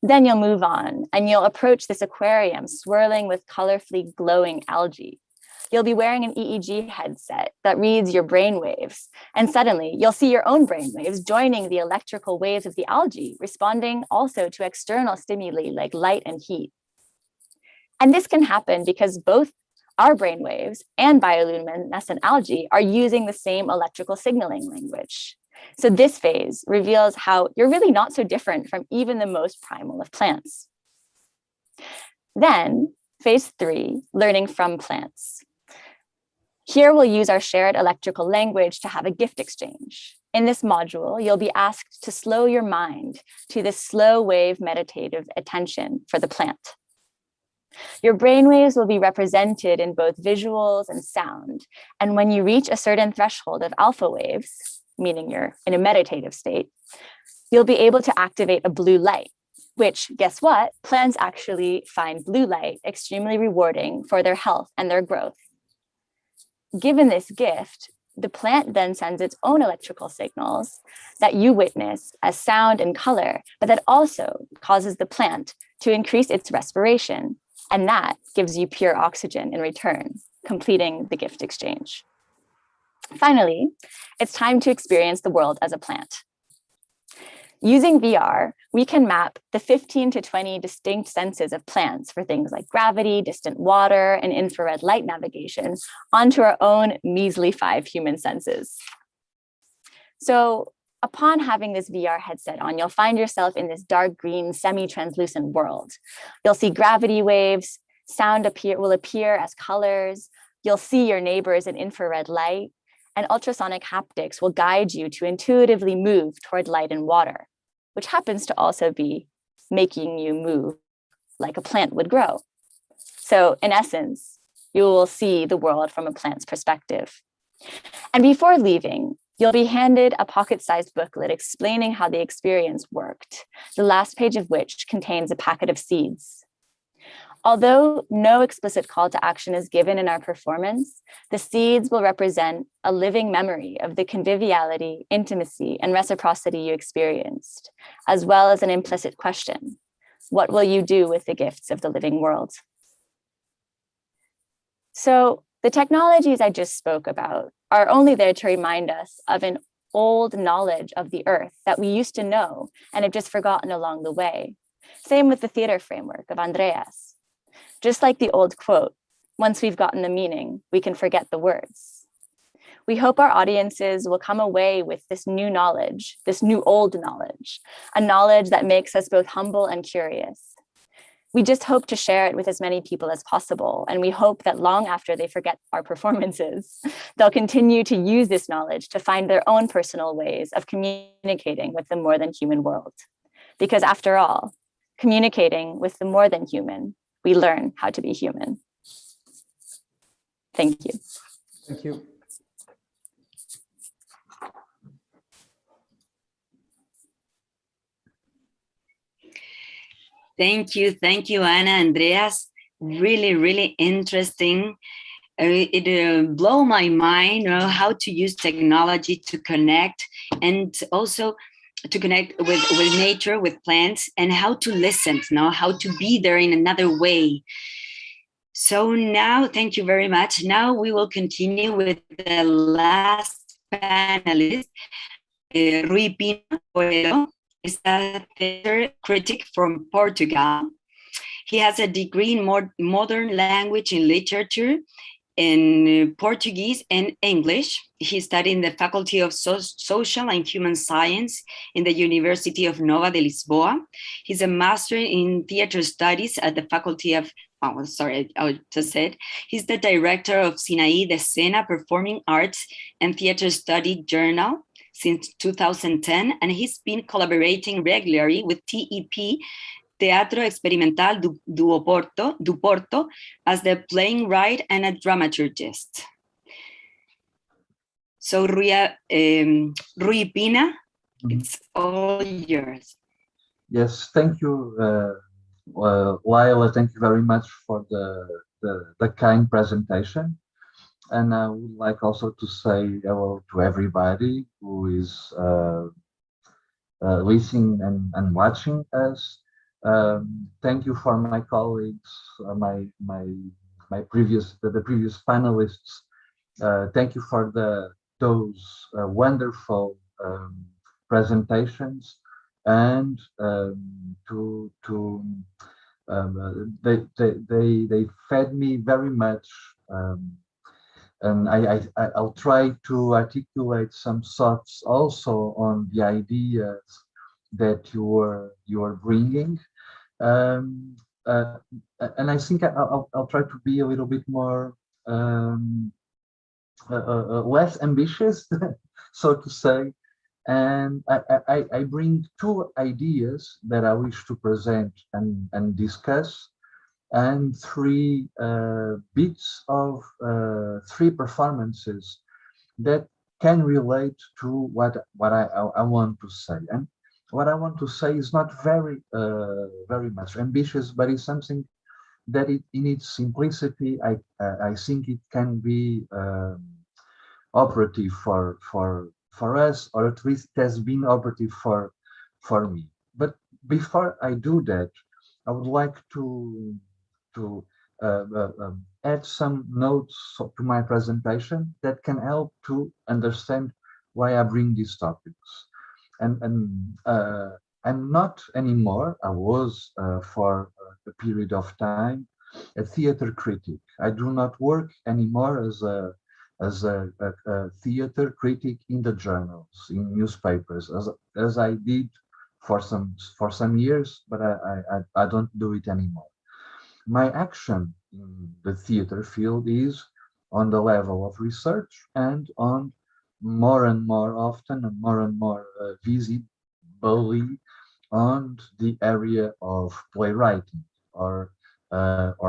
Then you'll move on and you'll approach this aquarium swirling with colorfully glowing algae. You'll be wearing an EEG headset that reads your brain waves, and suddenly you'll see your own brain waves joining the electrical waves of the algae, responding also to external stimuli like light and heat. And this can happen because both our brainwaves and bioluminescent algae are using the same electrical signaling language. So this phase reveals how you're really not so different from even the most primal of plants. Then phase 3, learning from plants. Here we'll use our shared electrical language to have a gift exchange. In this module, you'll be asked to slow your mind to this slow wave meditative attention for the plant. Your brainwaves will be represented in both visuals and sound. And when you reach a certain threshold of alpha waves, meaning you're in a meditative state, you'll be able to activate a blue light, which, guess what? Plants actually find blue light extremely rewarding for their health and their growth. Given this gift, the plant then sends its own electrical signals that you witness as sound and color, but that also causes the plant to increase its respiration. And that gives you pure oxygen in return, completing the gift exchange. Finally, it's time to experience the world as a plant. Using VR, we can map the 15 to 20 distinct senses of plants for things like gravity, distant water, and infrared light navigation onto our own measly 5 human senses. So upon having this VR headset on, you'll find yourself in this dark green, semi-translucent world. You'll see gravity waves, sound will appear as colors, you'll see your neighbors in infrared light, and ultrasonic haptics will guide you to intuitively move toward light and water, which happens to also be making you move like a plant would grow. So in essence, you will see the world from a plant's perspective. And before leaving, you'll be handed a pocket-sized booklet explaining how the experience worked, the last page of which contains a packet of seeds. Although no explicit call to action is given in our performance, the seeds will represent a living memory of the conviviality, intimacy, and reciprocity you experienced, as well as an implicit question: what will you do with the gifts of the living world? So the technologies I just spoke about are only there to remind us of an old knowledge of the earth that we used to know and have just forgotten along the way. Same with the theater framework of Andreas. Just like the old quote, once we've gotten the meaning, we can forget the words. We hope our audiences will come away with this new knowledge, this new old knowledge, a knowledge that makes us both humble and curious. We just hope to share it with as many people as possible, and we hope that long after they forget our performances, they'll continue to use this knowledge to find their own personal ways of communicating with the more than human world. Because after all, communicating with the more than human, we learn how to be human. Thank you. Thank you. Thank you, Ana, Andreas. Really, really interesting. It blew my mind, how to use technology to connect, and also to connect with nature, with plants, and how to listen, how to be there in another way. So now, thank you very much. Now we will continue with the last panelist, Rui Pina is a theater critic from Portugal. He has a degree in modern language and literature in Portuguese and English. He studied in the Faculty of Social and Human Science in the University of Nova de Lisboa. He's a master in theater studies at the Faculty of, I just said. He's the director of Sinaí de Cena Performing Arts and Theater Study Journal since 2010, and he's been collaborating regularly with TEP, Teatro Experimental do Porto, as the playwright and a dramaturgist. So Rui Pina, it's all yours. Yes, thank you, Laila. Thank you very much for the kind presentation. And I would like also to say hello to everybody who is listening and watching us. Thank you for my colleagues, the previous panelists. Thank you for those wonderful presentations, and they fed me very much And I'll try to articulate some thoughts also on the ideas that you are bringing. And I think I'll try to be a little bit more less ambitious, so to say. And I bring two ideas that I wish to present and discuss, and three bits of three performances that can relate to what I want to say. And what I want to say is not very much ambitious, but it's something that in its simplicity, I think it can be operative for us, or at least it has been operative for me. But before I do that, I would like to add some notes to my presentation that can help to understand why I bring these topics. And I'm not anymore, I was for a period of time, a theater critic. I do not work anymore as a theater critic in the journals, in newspapers, as I did for some years, but I don't do it anymore. My action in the theater field is on the level of research and on more and more often and more visibly on the area of playwriting or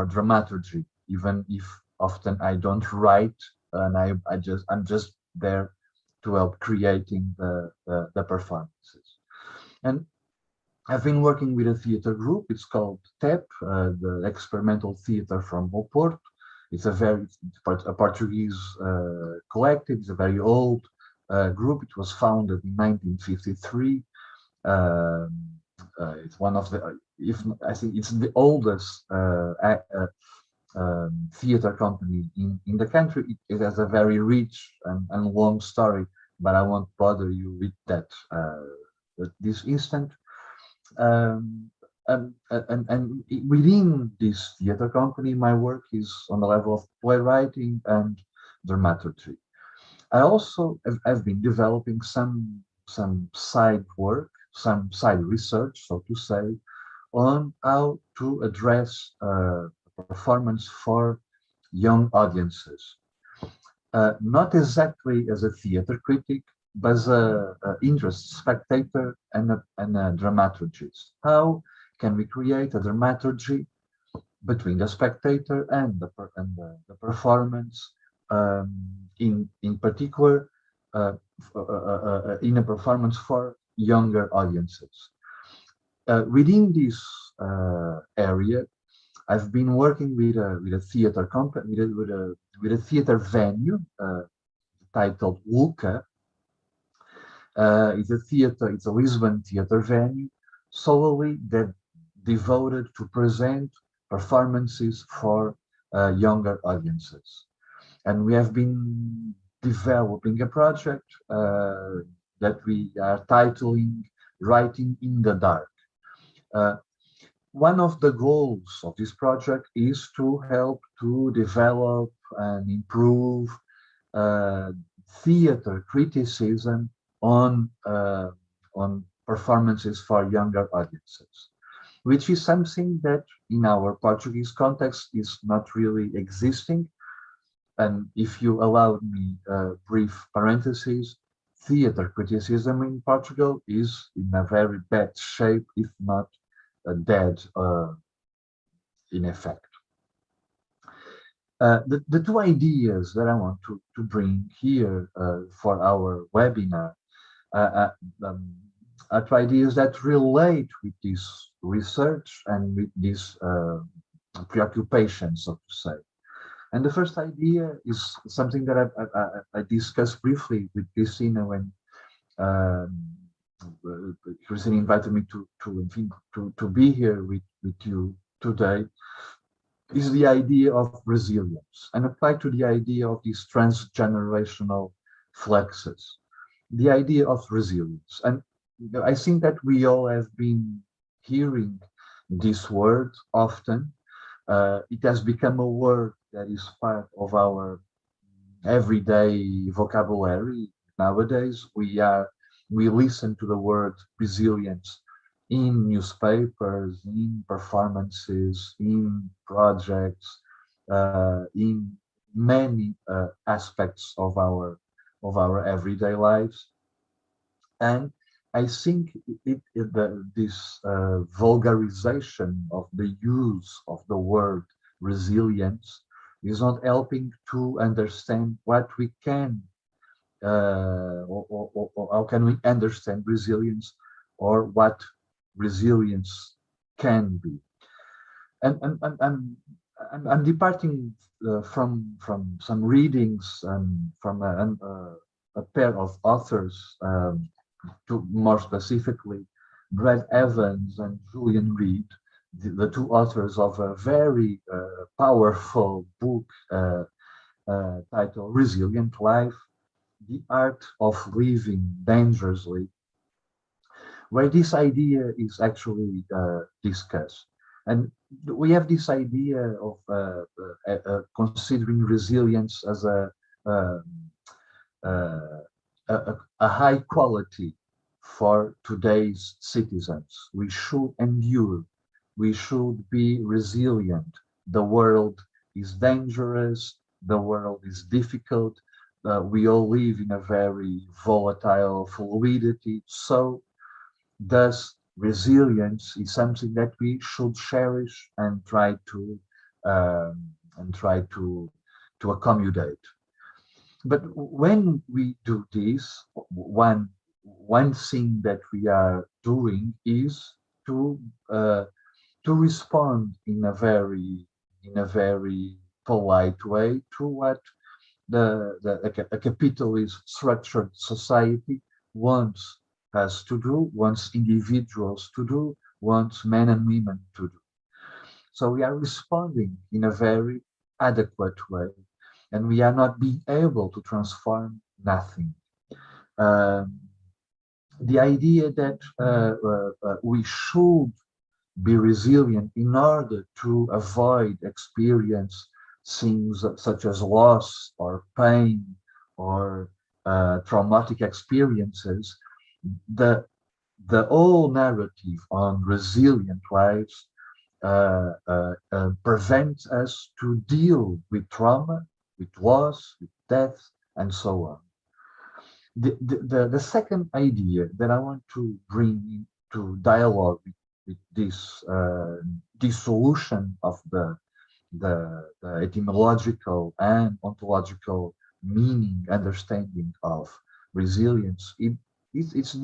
dramaturgy, even if often I don't write, and I'm just there to help creating the performances. And I've been working with a theater group. It's called TEP, the Experimental Theater from Oporto. It's a Portuguese collective. It's a very old group. It was founded in 1953. It's one of the, I think it's the oldest theater company in the country. It has a very rich and long story, but I won't bother you with that at this instant. And within this theater company, my work is on the level of playwriting and dramaturgy. I also have been developing some side work, some side research, so to say, on how to address performance for young audiences. Not exactly as a theater critic, but as an interested spectator and a dramaturgist. How can we create a dramaturgy between the spectator and the performance, in particular, in a performance for younger audiences? Within this area, I've been working with a theater company, with a theater venue titled Luca. It's a Lisbon theater venue, solely devoted to present performances for younger audiences. And we have been developing a project that we are titling Writing in the Dark. One of the goals of this project is to help to develop and improve theater criticism on performances for younger audiences, which is something that in our Portuguese context is not really existing. And if you allow me a brief parenthesis, theater criticism in Portugal is in a very bad shape, if not dead in effect. The two ideas that I want to bring here for our webinar are two ideas that relate with this research and with this preoccupation, so to say. And the first idea is something that I discussed briefly with Christina when Christina invited me to be here with you today, is the idea of resilience, and apply to the idea of these transgenerational flexes, the idea of resilience. And I think that we all have been hearing this word often, It has become a word that is part of our everyday vocabulary. Nowadays, we listen to the word resilience in newspapers, in performances, in projects, in many aspects of our everyday lives. And I think this vulgarization of the use of the word resilience is not helping to understand what we can, or how can we understand resilience, or what resilience can be. And I'm departing from some readings and from a pair of authors, to more specifically Brad Evans and Julian Reed, the two authors of a very powerful book titled Resilient Life, The Art of Living Dangerously, where this idea is actually discussed. And we have this idea of considering resilience as a high quality for today's citizens. We should endure. We should be resilient. The world is dangerous. The world is difficult. We all live in a very volatile fluidity. So thus, resilience is something that we should cherish and try to accommodate. But when we do this, one thing that we are doing is to respond in a very polite way to what a capitalist structured society wants us to do, wants individuals to do, wants men and women to do. So we are responding in a very adequate way, and we are not being able to transform nothing. The idea that we should be resilient in order to avoid experience things such as loss or pain or traumatic experiences, the whole narrative on resilient lives prevents us to deal with trauma, with loss, with death, and so on. The second idea that I want to bring into dialogue with this dissolution of the etymological and ontological meaning, understanding of resilience, it's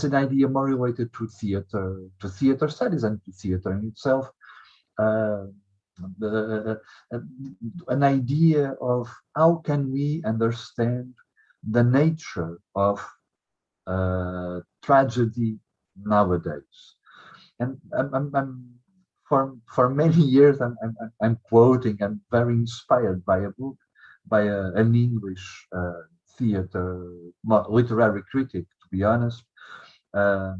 an idea more related to theater studies and to theater in itself. An idea of how can we understand the nature of tragedy nowadays. And for many years I'm quoting, I'm very inspired by a book by an English theater literary critic, to be honest, a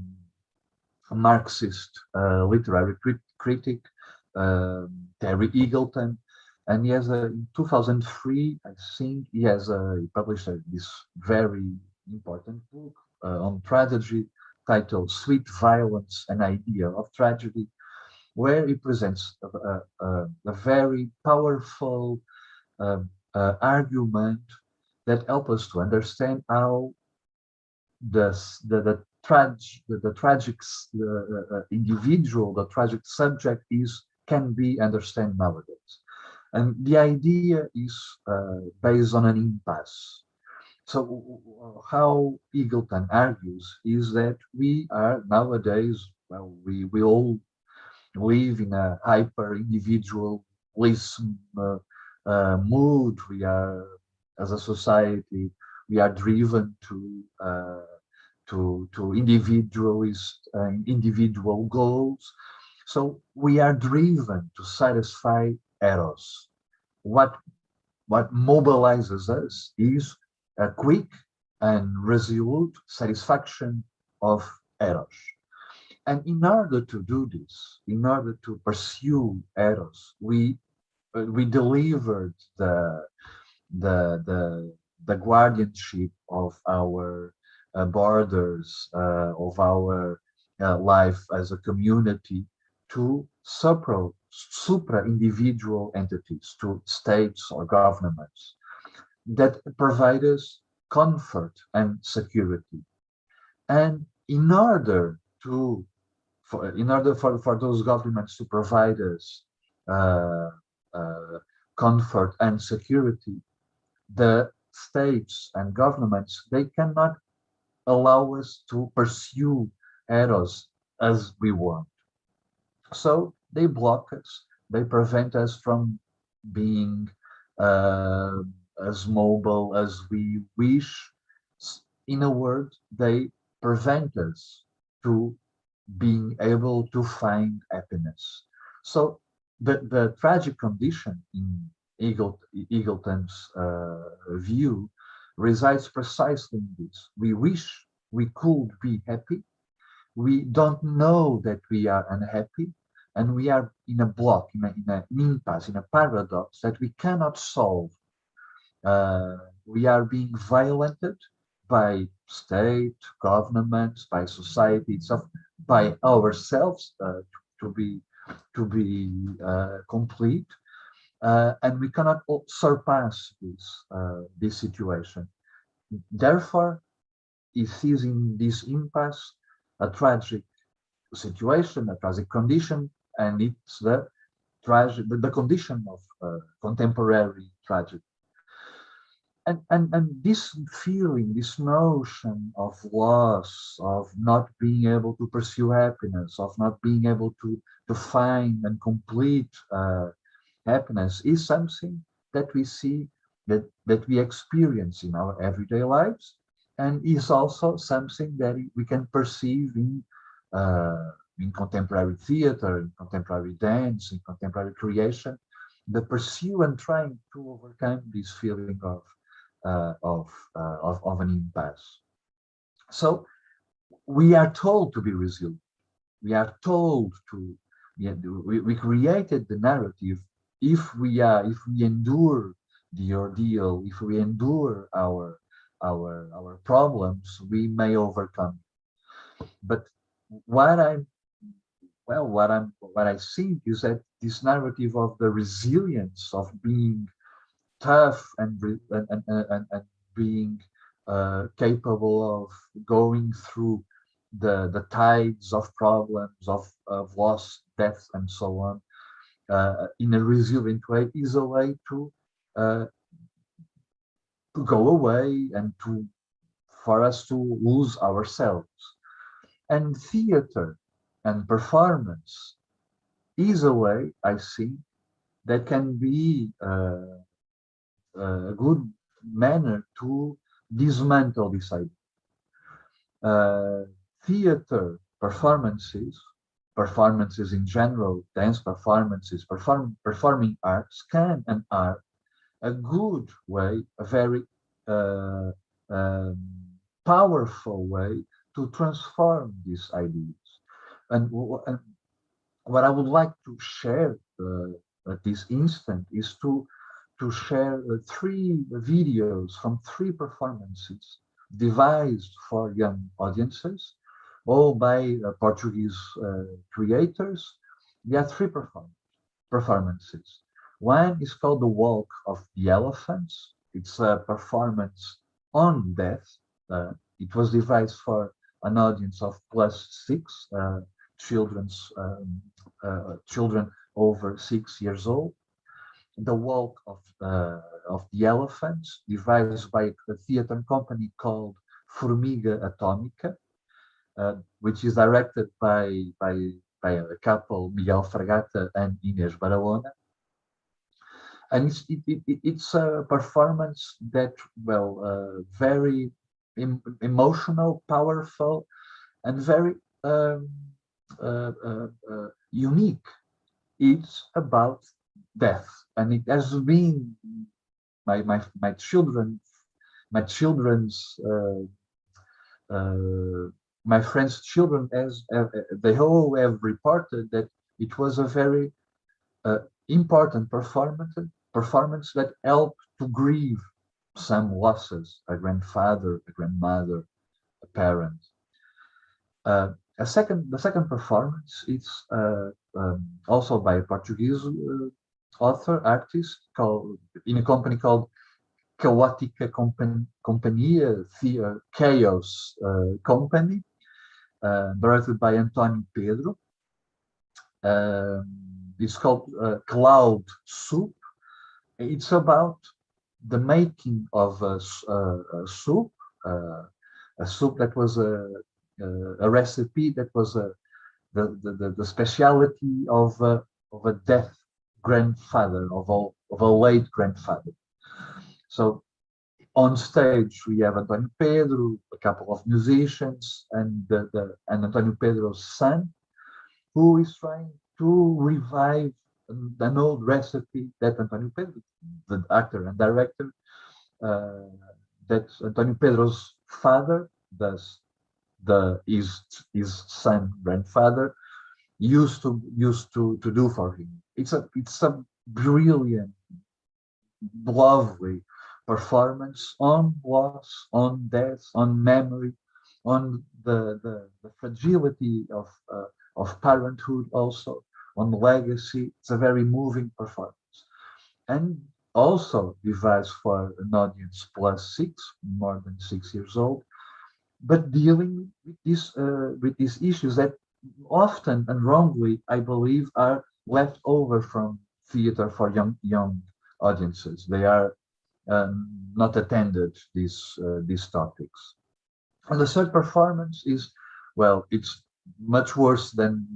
Marxist literary critic, Terry Eagleton, and he has in 2003, I think, he published this very important book on tragedy titled Sweet Violence, an Idea of Tragedy, where he presents a very powerful argument that helps us to understand how the tragic individual, the tragic subject can be understood nowadays. And the idea is based on an impasse. So how Eagleton argues is that we are nowadays, well, we all live in a hyper-individualism mood. We are, as a society, we are driven to individual goals. So we are driven to satisfy eros. What mobilizes us is a quick and resolute satisfaction of eros. And in order to do this, in order to pursue Eros, we delivered the guardianship of our borders, of our life as a community to supra-individual entities, to states or governments that provide us comfort and security. And in order for those governments to provide us comfort and security, the states and governments, they cannot allow us to pursue Eros as we want. So they block us, they prevent us from being as mobile as we wish. In a word, they prevent us to being able to find happiness. So the tragic condition in Eagleton's view resides precisely in this. We wish we could be happy. We don't know that we are unhappy, and we are in a block, in an impasse, in a paradox that we cannot solve. We are being violated by state, governments, by society itself, by ourselves, to be complete, and we cannot surpass this situation. Therefore, it is in this impasse a tragic situation, a tragic condition, and it's the condition of contemporary tragedy. And this feeling, this notion of loss, of not being able to pursue happiness, of not being able to find and complete happiness is something that we see, that we experience in our everyday lives, and is also something that we can perceive in contemporary theater, in contemporary dance, in contemporary creation, the pursuit and trying to overcome this feeling of an impasse. So we are told to be resilient. We are told to. We created the narrative. If we endure the ordeal, if we endure our problems, we may overcome. But what I think is that this narrative of the resilience, of being tough and being capable of going through the tides of problems, of loss, death, and so on, in a resilient way, is a way to go away and for us to lose ourselves. And theater and performance is a way, I think, that can be a good manner to dismantle this idea. Theater performances in general, dance performances, performing arts can and are a good way, a very powerful way to transform these ideas. And what I would like to share at this instant is to share 3 videos from 3 performances devised for young audiences, all by Portuguese creators. There are 3 performances. One is called The Walk of the Elephants. It's a performance on death. It was devised for an audience of +6 children over 6 years old. The Walk of the Elephants, devised by a theater company called Formiga Atómica, which is directed by a couple, Miguel Fragata and Inês Barahona. And it's a performance that, very emotional, powerful, and very unique. It's about death, and it has been my children's my friends' children, as they all have reported that it was a very important performance that helped to grieve some losses, a grandfather, a grandmother, a parent. The second performance is also by a Portuguese author, artist, in a company called Caótica Companhia, Chaos Company, directed by António Pedro. It's called Cloud Soup. It's about the making of a soup that was a recipe that was the speciality of a dead grandfather, of a late grandfather. So on stage we have António Pedro, a couple of musicians, and António Pedro's son, who is trying to revive an old recipe that António Pedro, the actor and director, that António Pedro's father, his son, grandfather, used to do for him. It's a brilliant, lovely performance on loss, on death, on memory, on the fragility of parenthood, also on legacy. It's a very moving performance, and also devised for an audience +6, more than 6 years old, but dealing with these issues that often and wrongly, I believe, are left over from theater for young audiences. They are not attended these topics. And the third performance is, well, it's much worse than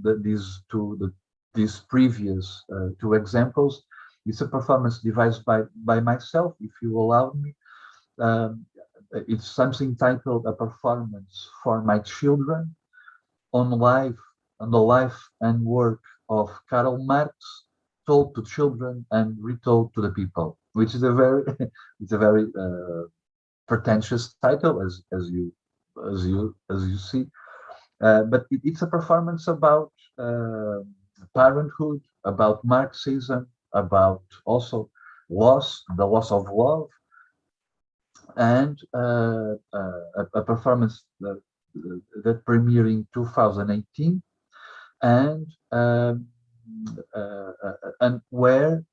these previous two examples. It's a performance devised by myself, if you allow me. It's something titled A Performance for My Children, on the life and work of Karl Marx, told to children and retold to the people, which is a very pretentious title, as you see. But it's a performance about parenthood, about Marxism, about also the loss of love, and a performance that premiered in 2018, and where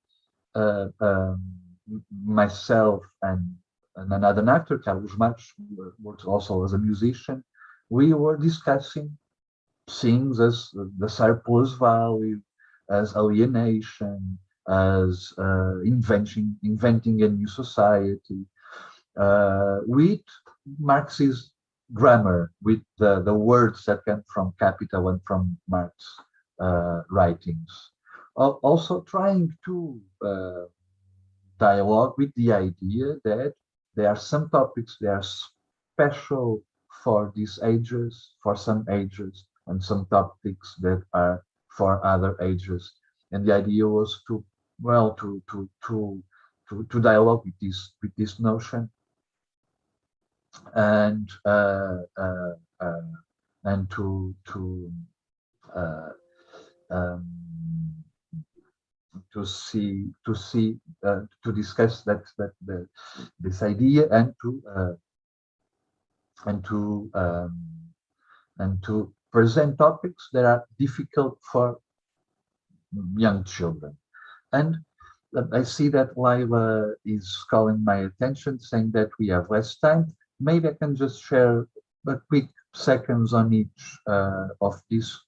myself and another actor, Carlos Marques, works also as a musician. We were discussing things as the surplus value, as alienation, as inventing a new society, with Marxist grammar, with the words that come from Capital and from Marx writings. Also trying to dialogue with the idea that there are some topics that are special for these ages, for some ages, and some topics that are for other ages. And the idea was to dialogue with this notion, and to discuss this idea, and to present topics that are difficult for young children. And I see that Laila is calling my attention, saying that we have less time. Maybe I can just share a quick seconds on each of these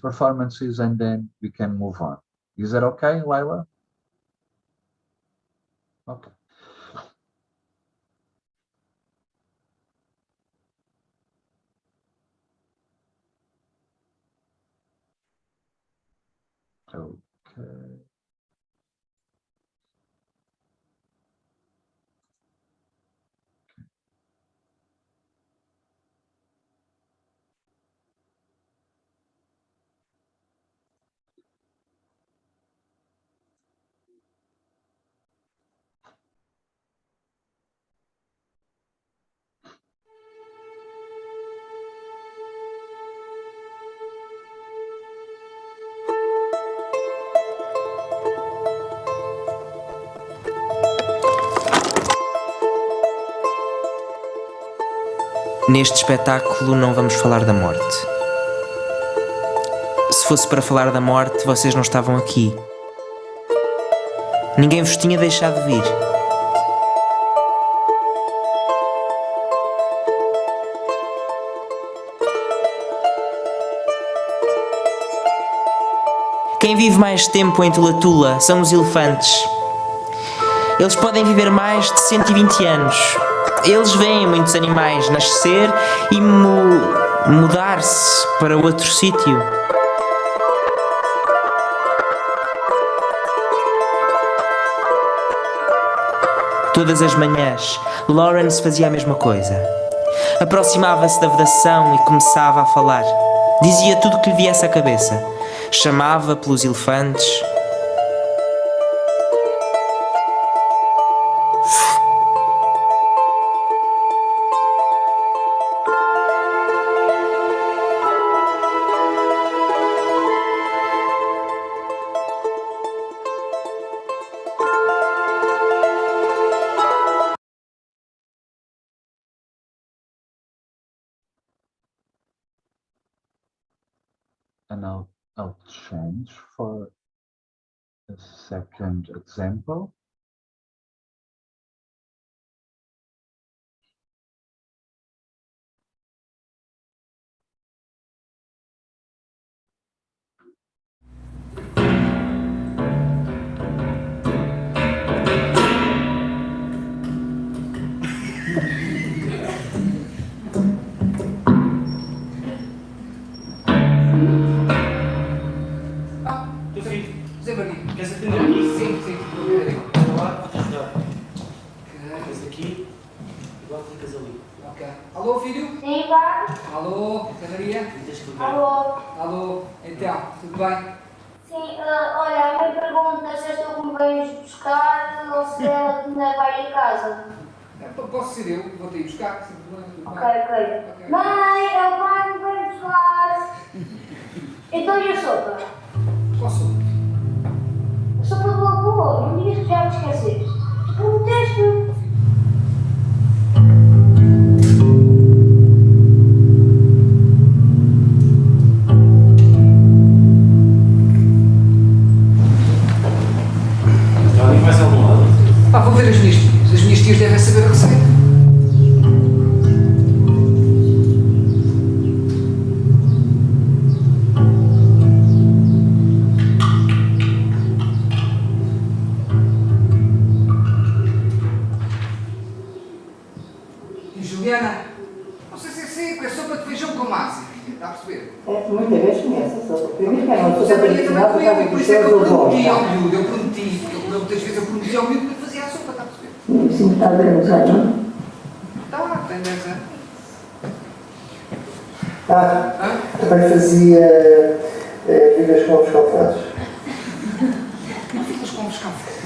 performances, and then we can move on. Is that okay, Laila? Okay. Okay. Neste espetáculo não vamos falar da morte. Se fosse para falar da morte, vocês não estavam aqui. Ninguém vos tinha deixado vir. Quem vive mais tempo em Tula Tula são os elefantes. Eles podem viver mais de 120 anos. Eles veem muitos animais nascer e mudar-se para outro sítio. Todas as manhãs, Lawrence fazia a mesma coisa. Aproximava-se da vedação e começava a falar. Dizia tudo o que lhe viesse à cabeça. Chamava pelos elefantes. And I'll change for a second example. Queres atender aqui? Sim, sim. Lá, esse aqui, igual clicas ali. Ok. Alô, filho? Sim, pai. Alô, Zé Maria? Alô. Alô, então, tudo bem? Sim, olha, a minha pergunta é se estou com bens buscar ou se ela ainda vai ir a casa. Posso ser eu, vou-te ir buscar, sem problema, tudo Ok, bem? ok. Mãe, é o pai que vai buscar. Então e a sopa? Qual sopa? A sopa do avô, não me digas que já me esqueceste. Tu prometeste. Já ali mais algum lado? Vou ver as minhas tias. As minhas tias devem saber a receita. E Juliana? Não sei se é seco, é sopa de feijão com massa. Está a perceber? Muita vez conhece a sopa. Primeiro que era uma O sopa Zé Maria também comeu, e por isso é que eu prometi ao miúdo. miúdo, eu prometi, porque ele comeu muitas vezes, eu prometi ao miúdo que lhe fazia a sopa, está a perceber? Sim, está bem, não sei, não? Está, tem 10 anos. Também fazia vidas com os calfados. Ficas com os cafés.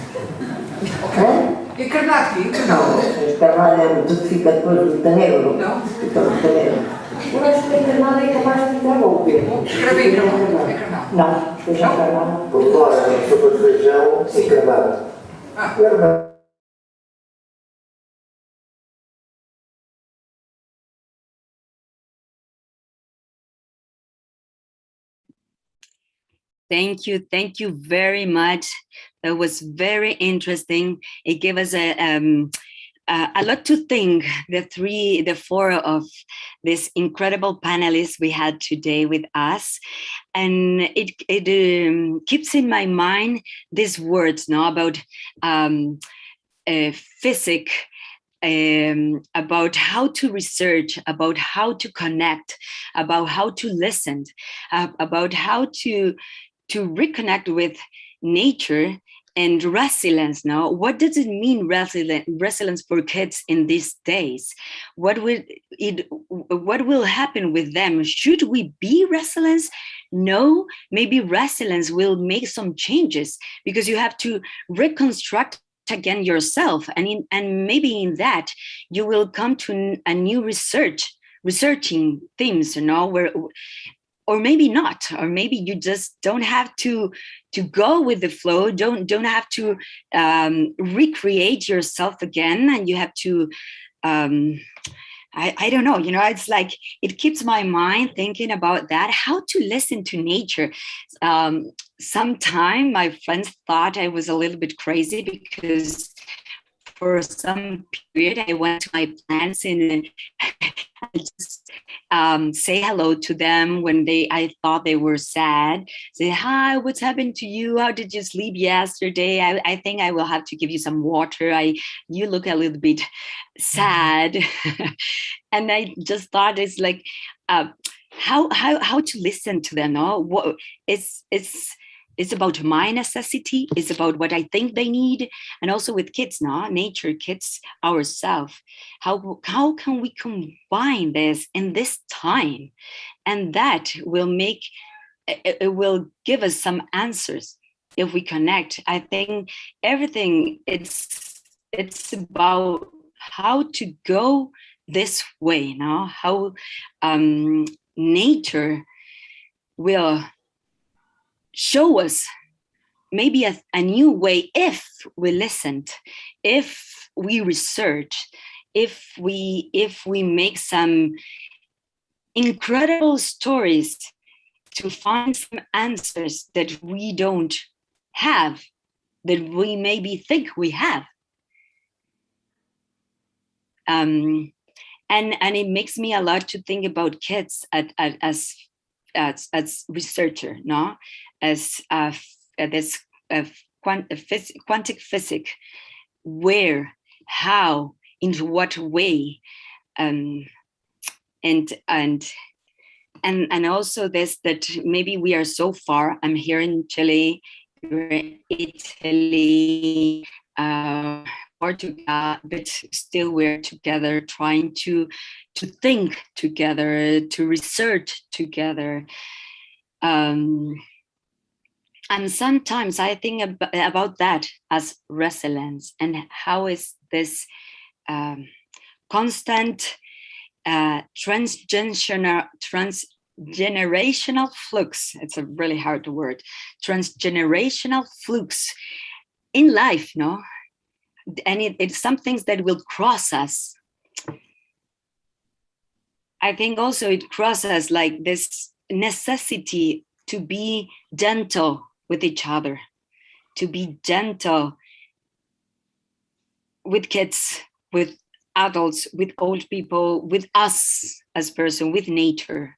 Ok. Encarnado aqui, encarnado. Encarnado é tudo que fica depois muito negro. Não. Fica muito negro. Eu acho que encarnado é capaz de ficar bom. Escreve encarnado. Não, feijão encarnado. Agora, sopa de feijão encarnado. Encarnado. Thank you very much. That was very interesting. It gave us a lot to think, the four of these incredible panelists we had today with us. And it keeps in my mind these words now about physics, about how to research, about how to connect, about how to listen, about how to reconnect with nature and resilience. Now, what does it mean, resilience for kids in these days? What will happen with them? Should we be resilient? No, maybe resilience will make some changes because you have to reconstruct again yourself, and maybe in that you will come to a new researching themes, where, or maybe not, or maybe you just don't have to go with the flow, don't have to recreate yourself again, and you have to I don't know, it's like it keeps my mind thinking about that, how to listen to nature. Sometime my friends thought I was a little bit crazy because for some period I went to my plants and I just say hello to them when I thought they were sad. Say, hi, what's happened to you? How did you sleep yesterday? I think I will have to give you some water. You look a little bit sad. And I just thought it's like how to listen to them. No, what it's about my necessity. It's about what I think they need, and also with kids, no, nature, kids, ourselves. How can we combine this in this time, and that will it will give us some answers if we connect. I think everything it's about how to go this way, no? How nature will show us maybe a new way if we listened, if we research, if we make some incredible stories to find some answers that we don't have, that we maybe think we have. And it makes me a lot to think about kids as researcher, no, as this quantum physics, where, how, in what way, and also this, that maybe we are so far. I'm here in Chile, you're in Italy, Portugal, but still we're together, trying to think together, to research together. And sometimes I think about that as resilience, and how is this constant transgenerational flux. It's a really hard word. Transgenerational flux in life, no? And it's some things that will cross us. I think also it crosses like this necessity to be gentle with each other, to be gentle with kids, with adults, with old people, with us as person, with nature.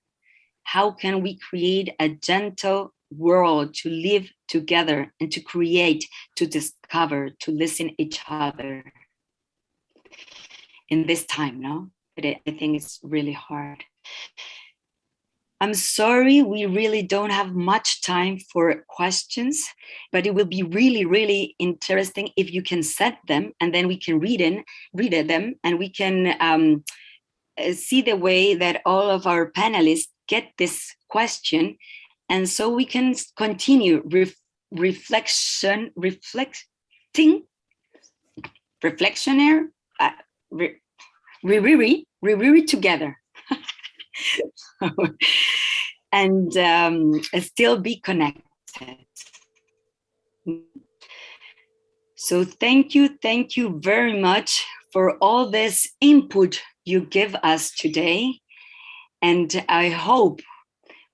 How can we create a gentle world to live together and to create, to discover, to listen each other in this time, no? But I think it's really hard. I'm sorry, we really don't have much time for questions, but it will be really, really interesting if you can set them, and then we can read them, and we can see the way that all of our panelists get this question. And so we can continue reflectionary, together. And still be connected. So thank you very much for all this input you give us today. And I hope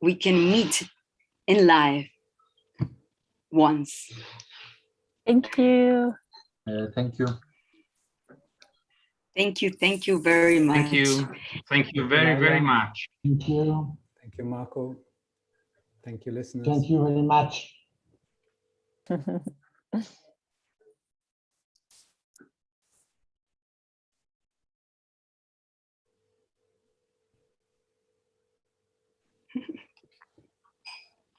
we can meet in live once. Thank you. Thank you. Thank you very much. Thank you very, very much. Thank you. Thank you, Marco. Thank you, listeners. Thank you very much.